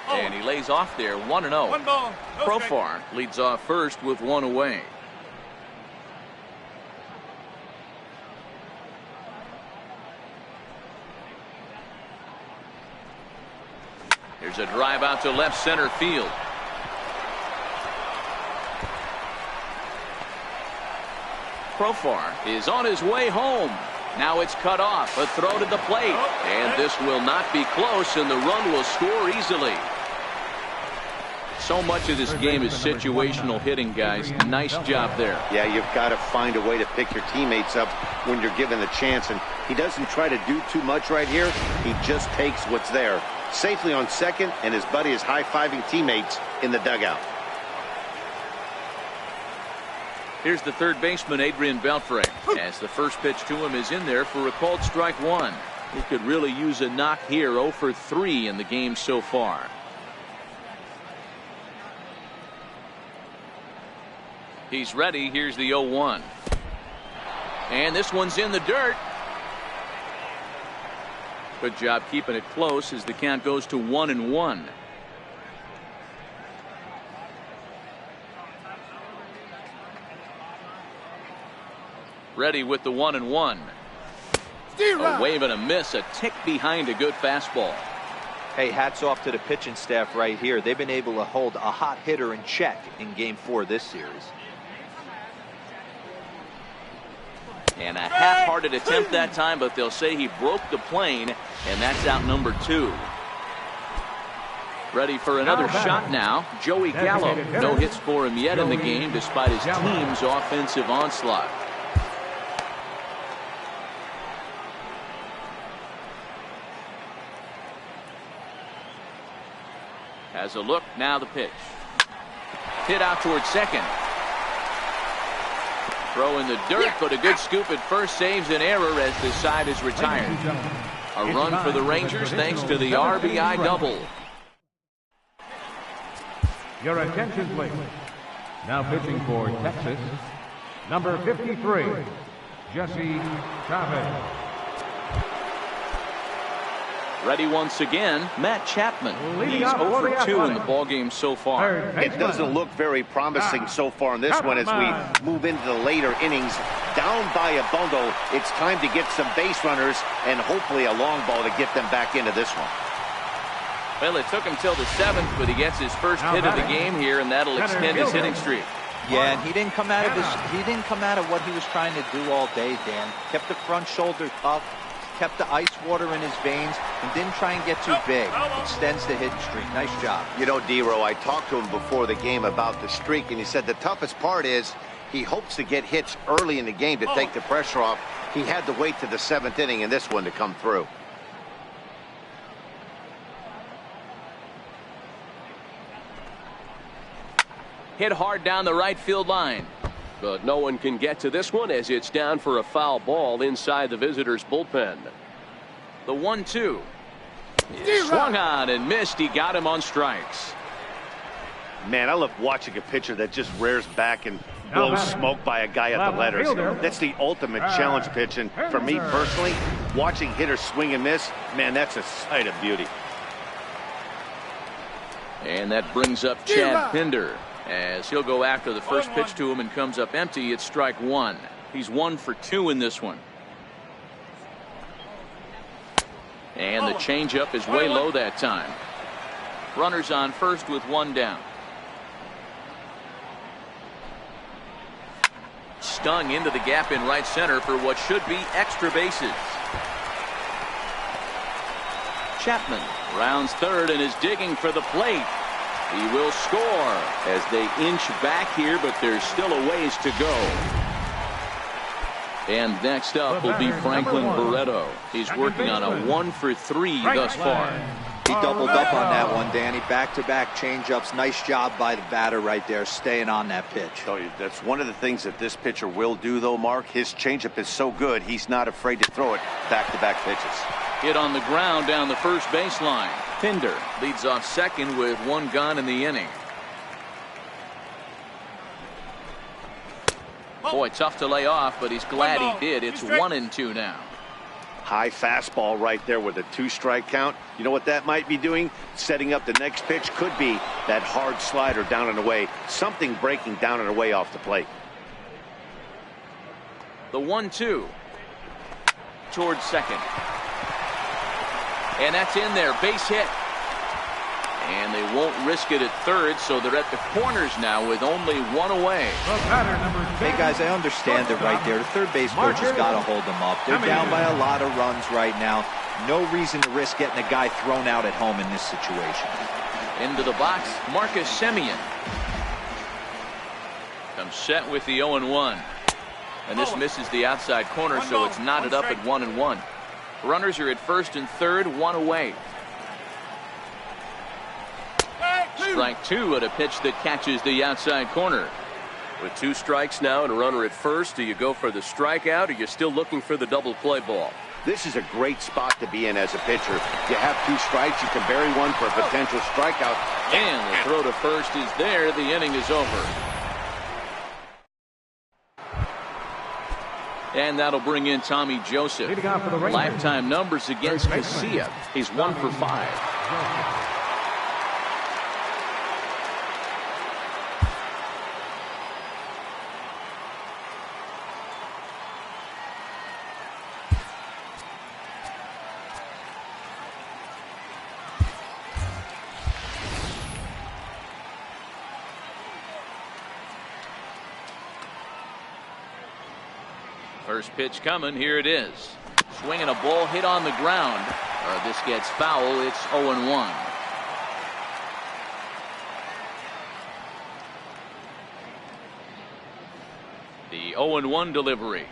And he lays off there, 1-0. 1 ball. No Profar leads off first with 1 away. Here's a drive out to left center field. Profar is on his way home. Now it's cut off. A throw to the plate. And this will not be close, and the run will score easily. So much of this game is situational hitting, guys. Nice job there. Yeah, you've got to find a way to pick your teammates up when you're given the chance. And he doesn't try to do too much right here. He just takes what's there. Safely on second, and his buddy is high-fiving teammates in the dugout. Here's the third baseman, Adrian Beltre, as the first pitch to him is in there for a called strike 1. He could really use a knock here. 0 for 3 in the game so far. He's ready. Here's the 0-1. And this one's in the dirt. Good job keeping it close as the count goes to 1-1. Ready with the 1-1. A wave and a miss, a tick behind a good fastball. Hey, hats off to the pitching staff right here. They've been able to hold a hot hitter in check in Game 4 this series. And a half-hearted attempt that time, but they'll say he broke the plane, and that's out number 2. Ready for another shot now. Joey Gallo. No hits for him yet in the game, despite his team's offensive onslaught. Has a look, now the pitch. Hit out towards second. Throw in the dirt, but a good scoop at first saves an error as the side is retired. A run for the Rangers thanks to the RBI double. Your attention, please. Now pitching for Texas, number 53, Jesse Chavez. Ready once again, Matt Chapman. He's 0 for 2 in the ballgame so far. It doesn't look very promising so far in this one as we move into the later innings. Down by a bundle, it's time to get some base runners and hopefully a long ball to get them back into this one. Well, it took him till the 7th, but he gets his first hit of the game here, and that'll extend his hitting streak. Yeah, and he didn't come out of what he was trying to do all day, Dan. Kept the front shoulder up, kept the ice water in his veins, and didn't try and get too big. Extends the hitting streak. Nice job. You know, D-Row, I talked to him before the game about the streak, and he said the toughest part is he hopes to get hits early in the game to take the pressure off. He had to wait to the 7th inning in this one to come through. Hit hard down the right field line. But no one can get to this one as it's down for a foul ball inside the visitors' bullpen. The 1-2. Swung on and missed. He got him on strikes. Man, I love watching a pitcher that just rears back and blows smoke by a guy at the letters. That's the ultimate challenge pitch. And for me personally, watching hitters swing and miss, man, that's a sight of beauty. And that brings up Chad Pinder as he'll go after the first pitch to him and comes up empty. It's strike one. He's 1 for 2 in this one. And the changeup is way low that time. Runners on first with 1 down. Stung into the gap in right center for what should be extra bases. Chapman rounds third and is digging for the plate. He will score as they inch back here, but there's still a ways to go. And next up will be Franklin Barreto. He's working on a 1 for 3 thus far. He doubled up on that one, Danny. Back-to-back changeups. Nice job by the batter right there, staying on that pitch. So that's one of the things that this pitcher will do, though, Mark. His changeup is so good, he's not afraid to throw it back-to-back pitches. Hit on the ground down the first baseline. Pinder leads off second with 1 gone in the inning. Boy, tough to lay off, but he's glad he did. It's 1-2 now. High fastball right there with a 2-strike count. You know what that might be doing? Setting up the next pitch. Could be that hard slider down and away. Something breaking down and away off the plate. The 1-2 towards second. And that's in there. Base hit. And they won't risk it at third, so they're at the corners now with only 1 away. Hey, guys, I understand it right there. The third base coach has got to hold them up. They're down by a lot of runs right now. No reason to risk getting a guy thrown out at home in this situation. Into the box, Marcus Semien. Comes set with the 0-1. And this misses the outside corner, so it's knotted up at 1-1. Runners are at first and third, 1 away. Strike 2 at a pitch that catches the outside corner. With 2 strikes now and a runner at first, do you go for the strikeout or you're still looking for the double play ball? This is a great spot to be in as a pitcher. You have 2 strikes, you can bury one for a potential strikeout. And the throw to first is there. The inning is over. And that'll bring in Tommy Joseph. Lifetime numbers against Casilla. He's 1 for 5. First pitch coming. Here it is. Swinging a ball hit on the ground. This gets foul. It's 0-1. The 0-1 delivery.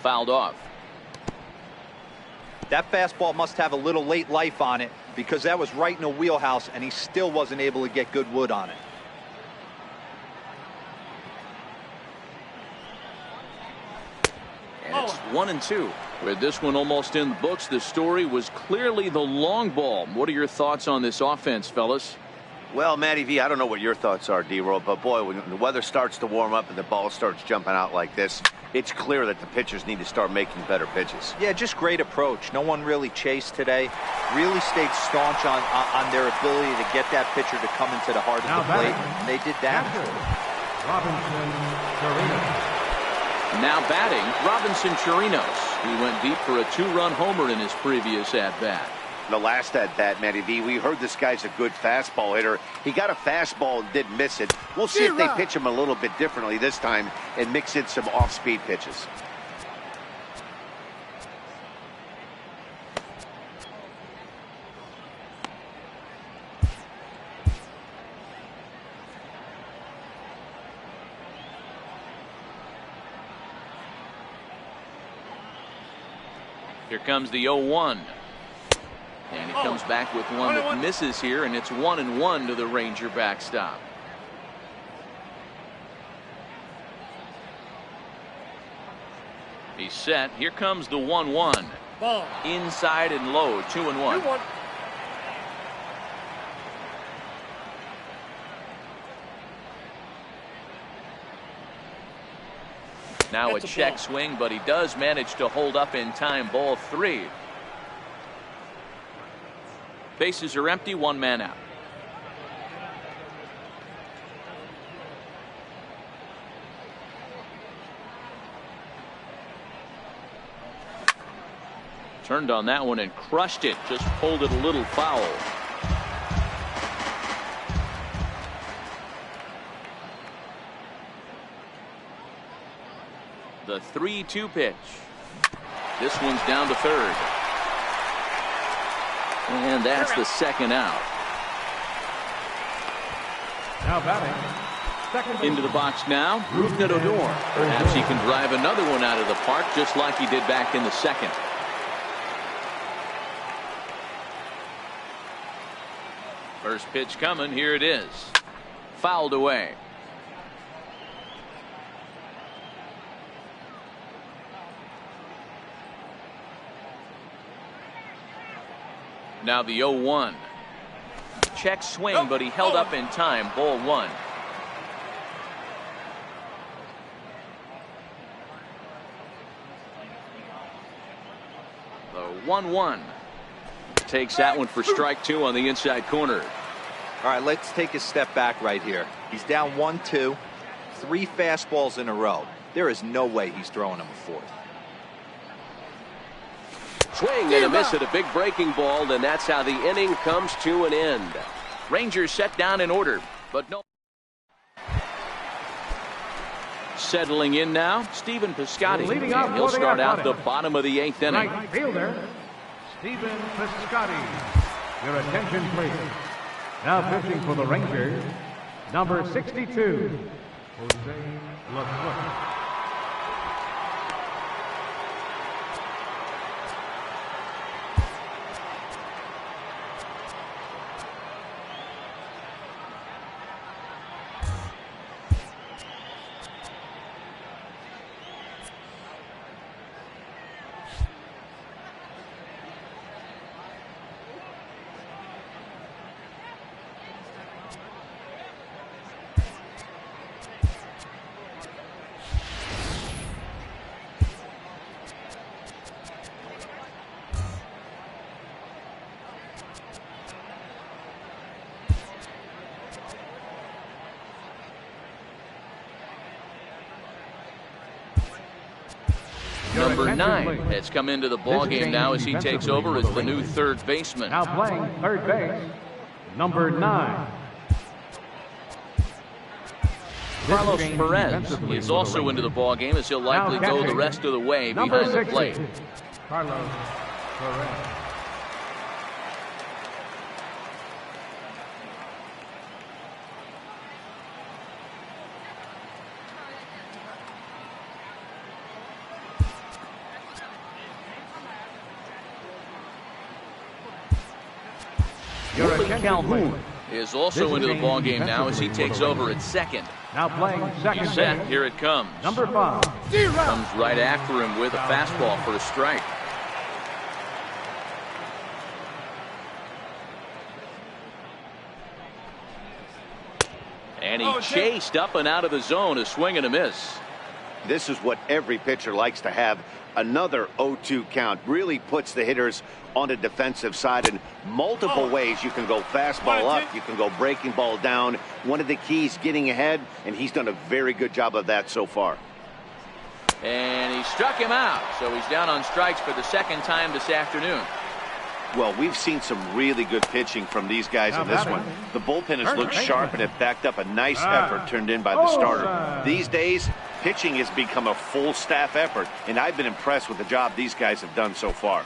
Fouled off. That fastball must have a little late life on it because that was right in a wheelhouse and he still wasn't able to get good wood on it. And it's 1-2. With this one almost in the books, the story was clearly the long ball. What are your thoughts on this offense, fellas? Well, Matty V, I don't know what your thoughts are, D-Roll, but boy, when the weather starts to warm up and the ball starts jumping out like this, it's clear that the pitchers need to start making better pitches. Yeah, just great approach. No one really chased today. Really stayed staunch on their ability to get that pitcher to come into the heart of the plate, and they did that. Now batting, Robinson Chirinos. He went deep for a 2-run homer in his previous at-bat. The last at-bat, Matty V, we heard this guy's a good fastball hitter. He got a fastball and didn't miss it. We'll see if they pitch him a little bit differently this time and mix in some off-speed pitches. Here comes the 0-1. And he comes back with one that misses here, and it's 1-1 to the Ranger backstop. He's set. Here comes the 1-1. Ball. Inside and low, 2-1. 2-1. Now That's a a check ball. swing, but he does manage to hold up in time. Ball 3. Bases are empty, 1 man out. Turned on that one and crushed it. Just pulled it a little foul. The 3-2 pitch. This one's down to third. And that's the second out. Now batting. Second Into the box now, Rougned Odor. Perhaps he can drive another one out of the park just like he did back in the second. First pitch coming. Here it is. Fouled away. Now the 0-1. Check swing, but he held up in time. Ball 1. The 1-1. Takes that one for strike 2 on the inside corner. All right, let's take a step back right here. He's down 1-2, 3 fastballs in a row. There is no way he's throwing him a fourth. Swing and a miss at a big breaking ball, and that's how the inning comes to an end. Rangers set down in order, but no. Settling in now, Stephen Piscotty. Leading off And he'll for the start out the Athletics. bottom of the 8th inning. Right fielder, Stephen Piscotty. Your attention, please. Now pitching for the Rangers, number 62, Jose LaFleur. Number 9 has come into the ball game now as he takes over as the new third baseman. Now playing third base, number 9. Carlos Perez is also into the ball game as he'll likely go the rest of the way behind the plate. Carlos Perez. Willie Calhoun is also into the ball game now as he takes over at second. Now playing second He's set. base, Here it comes. number 5. Comes right after him with a fastball for a strike. And he chased up and out of the zone, a swing and a miss. This is what every pitcher likes to have. Another 0-2 count really puts the hitters on the defensive side in multiple ways. You can go fastball up, you can go breaking ball down. One of the keys, getting ahead, and he's done a very good job of that so far. And he struck him out, so he's down on strikes for the second time this afternoon. Well, we've seen some really good pitching from these guys in this one. The bullpen has looked sharp and have backed up a nice effort turned in by the starter. These days, pitching has become a full staff effort, and I've been impressed with the job these guys have done so far.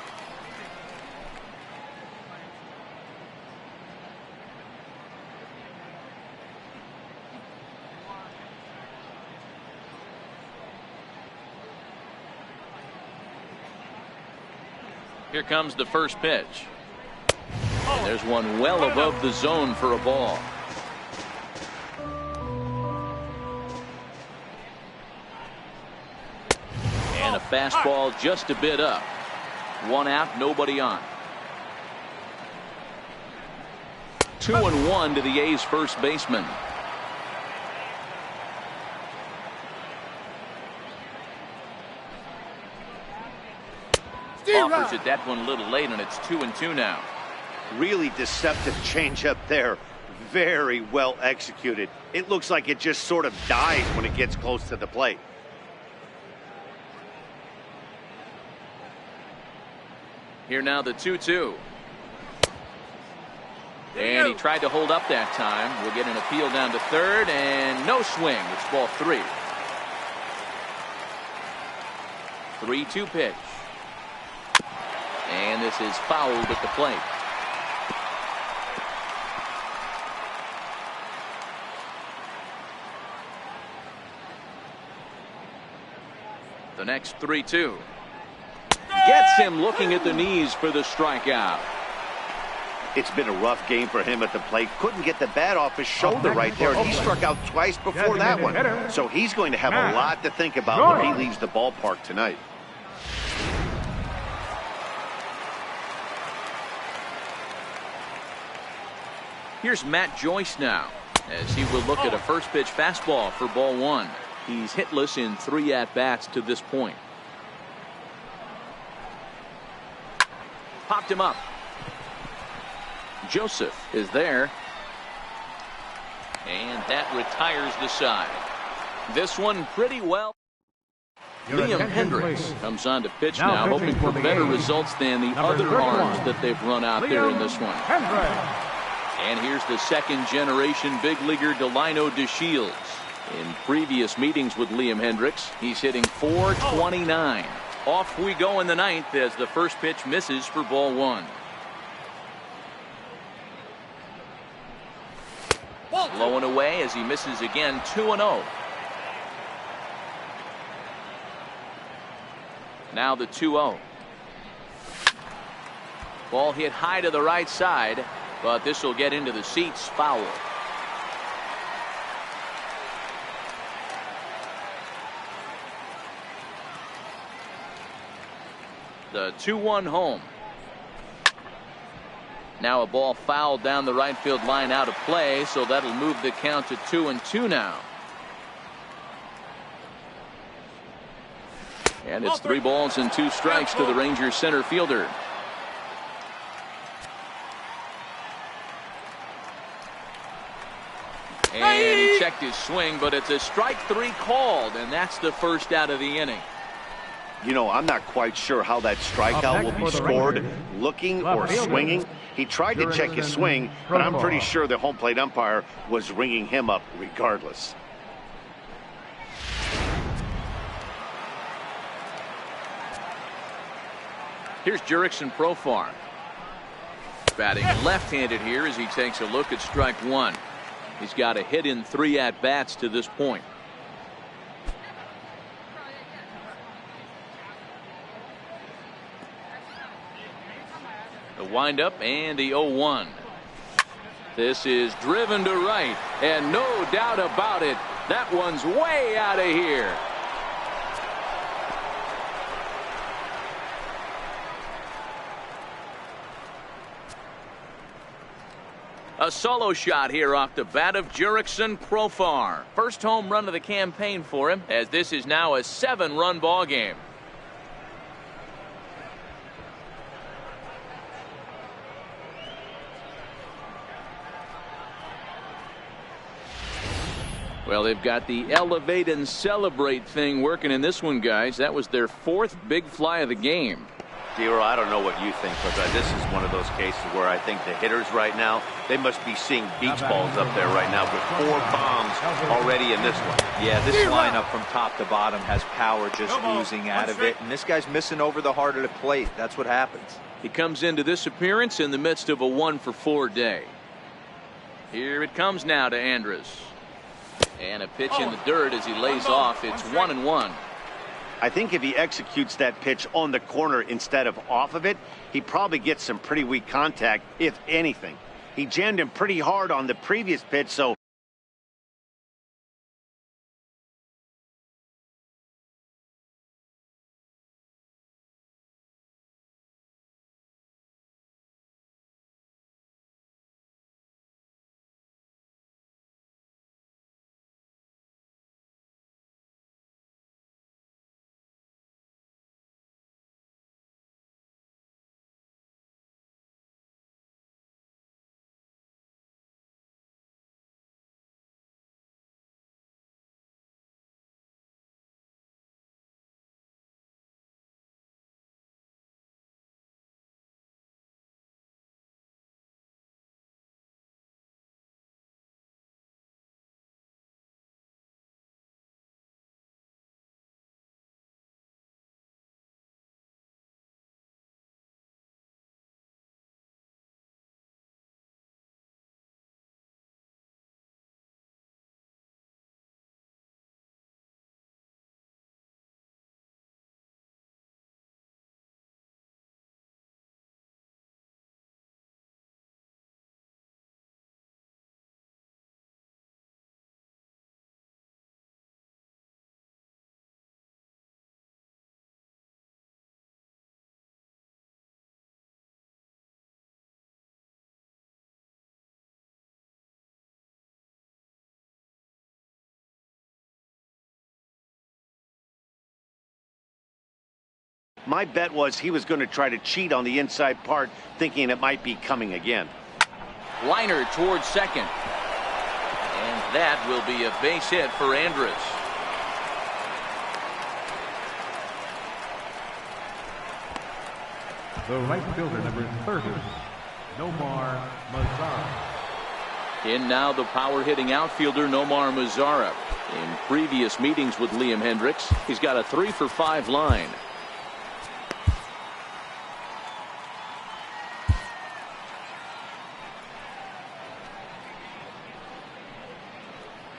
Here comes the first pitch. And there's one well above the zone for a ball. And a fastball just a bit up. 1 out, nobody on. 2-1 to the A's first baseman. Offers it that one a little late, and it's 2-2 now. Really deceptive changeup there. Very well executed. It looks like it just sort of dies when it gets close to the plate. Here now the 2-2. And he tried to hold up that time. We'll get an appeal down to third, and no swing. It's ball 3. 3-2 pitch. And this is fouled at the plate. The next 3-2. Gets him looking at the knees for the strikeout. It's been a rough game for him at the plate. Couldn't get the bat off his shoulder right there. He struck out twice before that one. So he's going to have a lot to think about when he leaves the ballpark tonight. Here's Matt Joyce now, as he will look at a first pitch fastball for ball 1. He's hitless in 3 at-bats to this point. Popped him up. Joseph is there. And that retires the side. This one pretty well. Liam Hendricks comes on to pitch now, hoping for better results than the other arms that they've run out there in this one. And here's the second-generation big leaguer Delino DeShields. In previous meetings with Liam Hendricks, he's hitting .429. Off we go in the 9th as the first pitch misses for ball 1. Low and away as he misses again. 2-0. Now the 2-0. Ball hit high to the right side, but this will get into the seats. Foul. The 2-1 home. Now a ball fouled down the right field line, out of play, so that'll move the count to 2-2 now. And it's 3 balls and 2 strikes to the Rangers center fielder. And he checked his swing, but it's a strike 3 called, and that's the first out of the inning. You know, I'm not quite sure how that strikeout will be scored, looking or swinging. He tried to check his swing, but I'm pretty sure the home plate umpire was ringing him up regardless. Here's Jurickson Profar. Batting left-handed here as he takes a look at strike 1. He's got a hit in 3 at-bats to this point. The windup and the 0-1. This is driven to right, and no doubt about it, that one's way out of here. A solo shot here off the bat of Jurickson Profar. First home run of the campaign for him, as this is now a 7-run ball game. Well, they've got the elevate and celebrate thing working in this one, guys. That was their 4th big fly of the game. Dero, I don't know what you think, but this is one of those cases where I think the hitters right now, they must be seeing beach balls up there right now with 4 bombs already in this one. Yeah, this lineup from top to bottom has power just oozing out of it, and this guy's missing over the heart of the plate. That's what happens. He comes into this appearance in the midst of a 1-for-4 day. Here it comes now to Andrus. And a pitch in the dirt as he lays off. It's 1-1. I think if he executes that pitch on the corner instead of off of it, he probably gets some pretty weak contact, if anything. He jammed him pretty hard on the previous pitch, so My bet was he was going to try to cheat on the inside part, thinking it might be coming again. Liner towards second. And that will be a base hit for Andrus. The right fielder, number 30, Nomar Mazara. In now the power-hitting outfielder, Nomar Mazara. In previous meetings with Liam Hendricks, he's got a 3-for-5 line.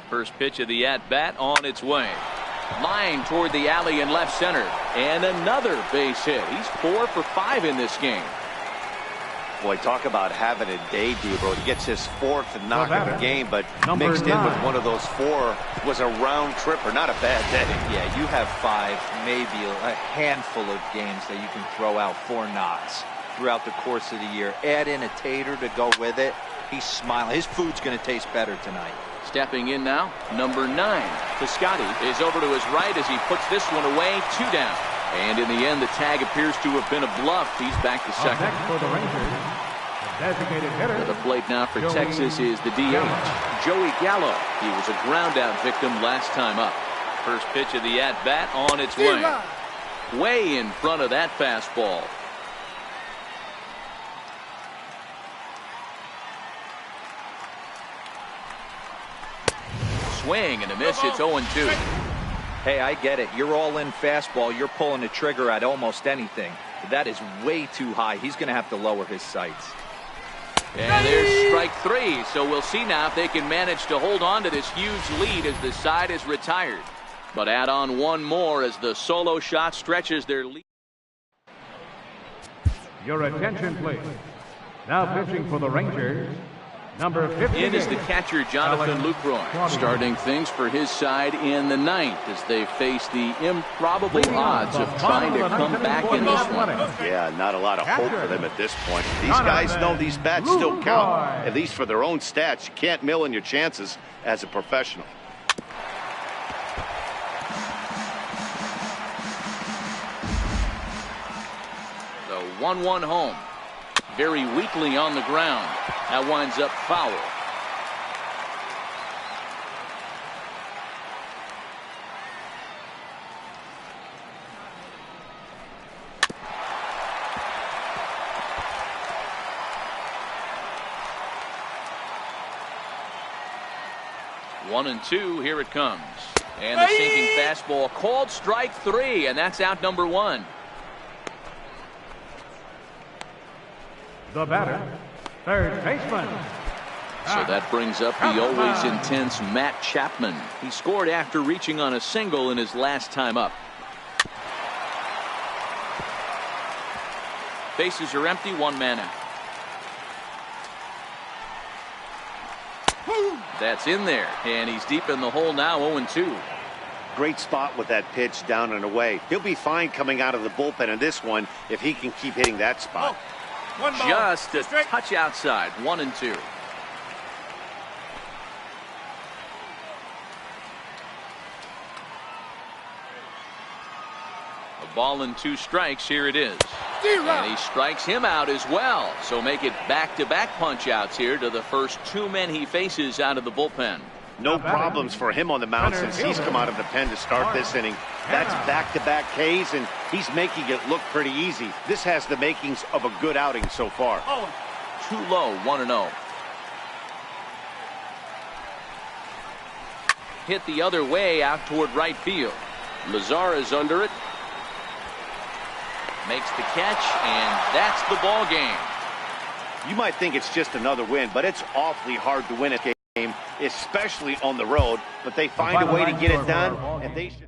First pitch of the at-bat on its way. Line toward the alley in left center. And another base hit. He's 4-for-5 in this game. Boy, talk about having a day, Debro. He gets his 4th knock of the game, but mixed in with one of those 4 was a round tripper. Not a bad day. Yeah, you have 5, maybe a handful of games that you can throw out 4 knocks throughout the course of the year. Add in a tater to go with it. He's smiling. His food's going to taste better tonight. Stepping in now, number 9, Piscotty is over to his right as he puts this one away, 2 down. And in the end, the tag appears to have been a bluff. He's back to second. Next for the Rangers, the designated hitter. To the plate now for Texas is the DH, Joey Gallo. He was a ground-out victim last time up. First pitch of the at-bat on its way. Way in front of that fastball. Swing and a miss. It's 0-2. Hey, I get it. You're all in fastball. You're pulling the trigger at almost anything. But that is way too high. He's going to have to lower his sights. And there's strike 3. So we'll see now if they can manage to hold on to this huge lead as the side is retired. But add on one more as the solo shot stretches their lead. Your attention, please. Now pitching for the Rangers, number 58. In is the catcher, Jonathan Lucroy, starting things for his side in the 9th as they face the improbable odds of trying to come back in this one. Yeah, not a lot of hope for them at this point. These guys know these bats still count, at least for their own stats. You can't mill in your chances as a professional. The 1-1 home. Very weakly on the ground. That winds up foul. One and two, here it comes. And the sinking fastball called strike 3, and that's out number 1. The batter, third baseman. So that brings up the always intense Matt Chapman. He scored after reaching on a single in his last time up. Bases are empty, 1 man out. That's in there, and he's deep in the hole now, 0-2. Great spot with that pitch down and away. He'll be fine coming out of the bullpen in this one if he can keep hitting that spot. Just a touch outside, 1-2. A ball and 2 strikes, here it is. And he strikes him out as well. So make it back-to-back punch-outs here to the first 2 men he faces out of the bullpen. No problems for him on the mound since he's come out of the pen to start this inning. That's back-to-back Ks, and he's making it look pretty easy. This has the makings of a good outing so far. Too low, 1-0. Hit the other way out toward right field. Mazara's under it. Makes the catch, and that's the ball game. You might think it's just another win, but it's awfully hard to win a game, especially on the road. But they find a way to get it done, and they should.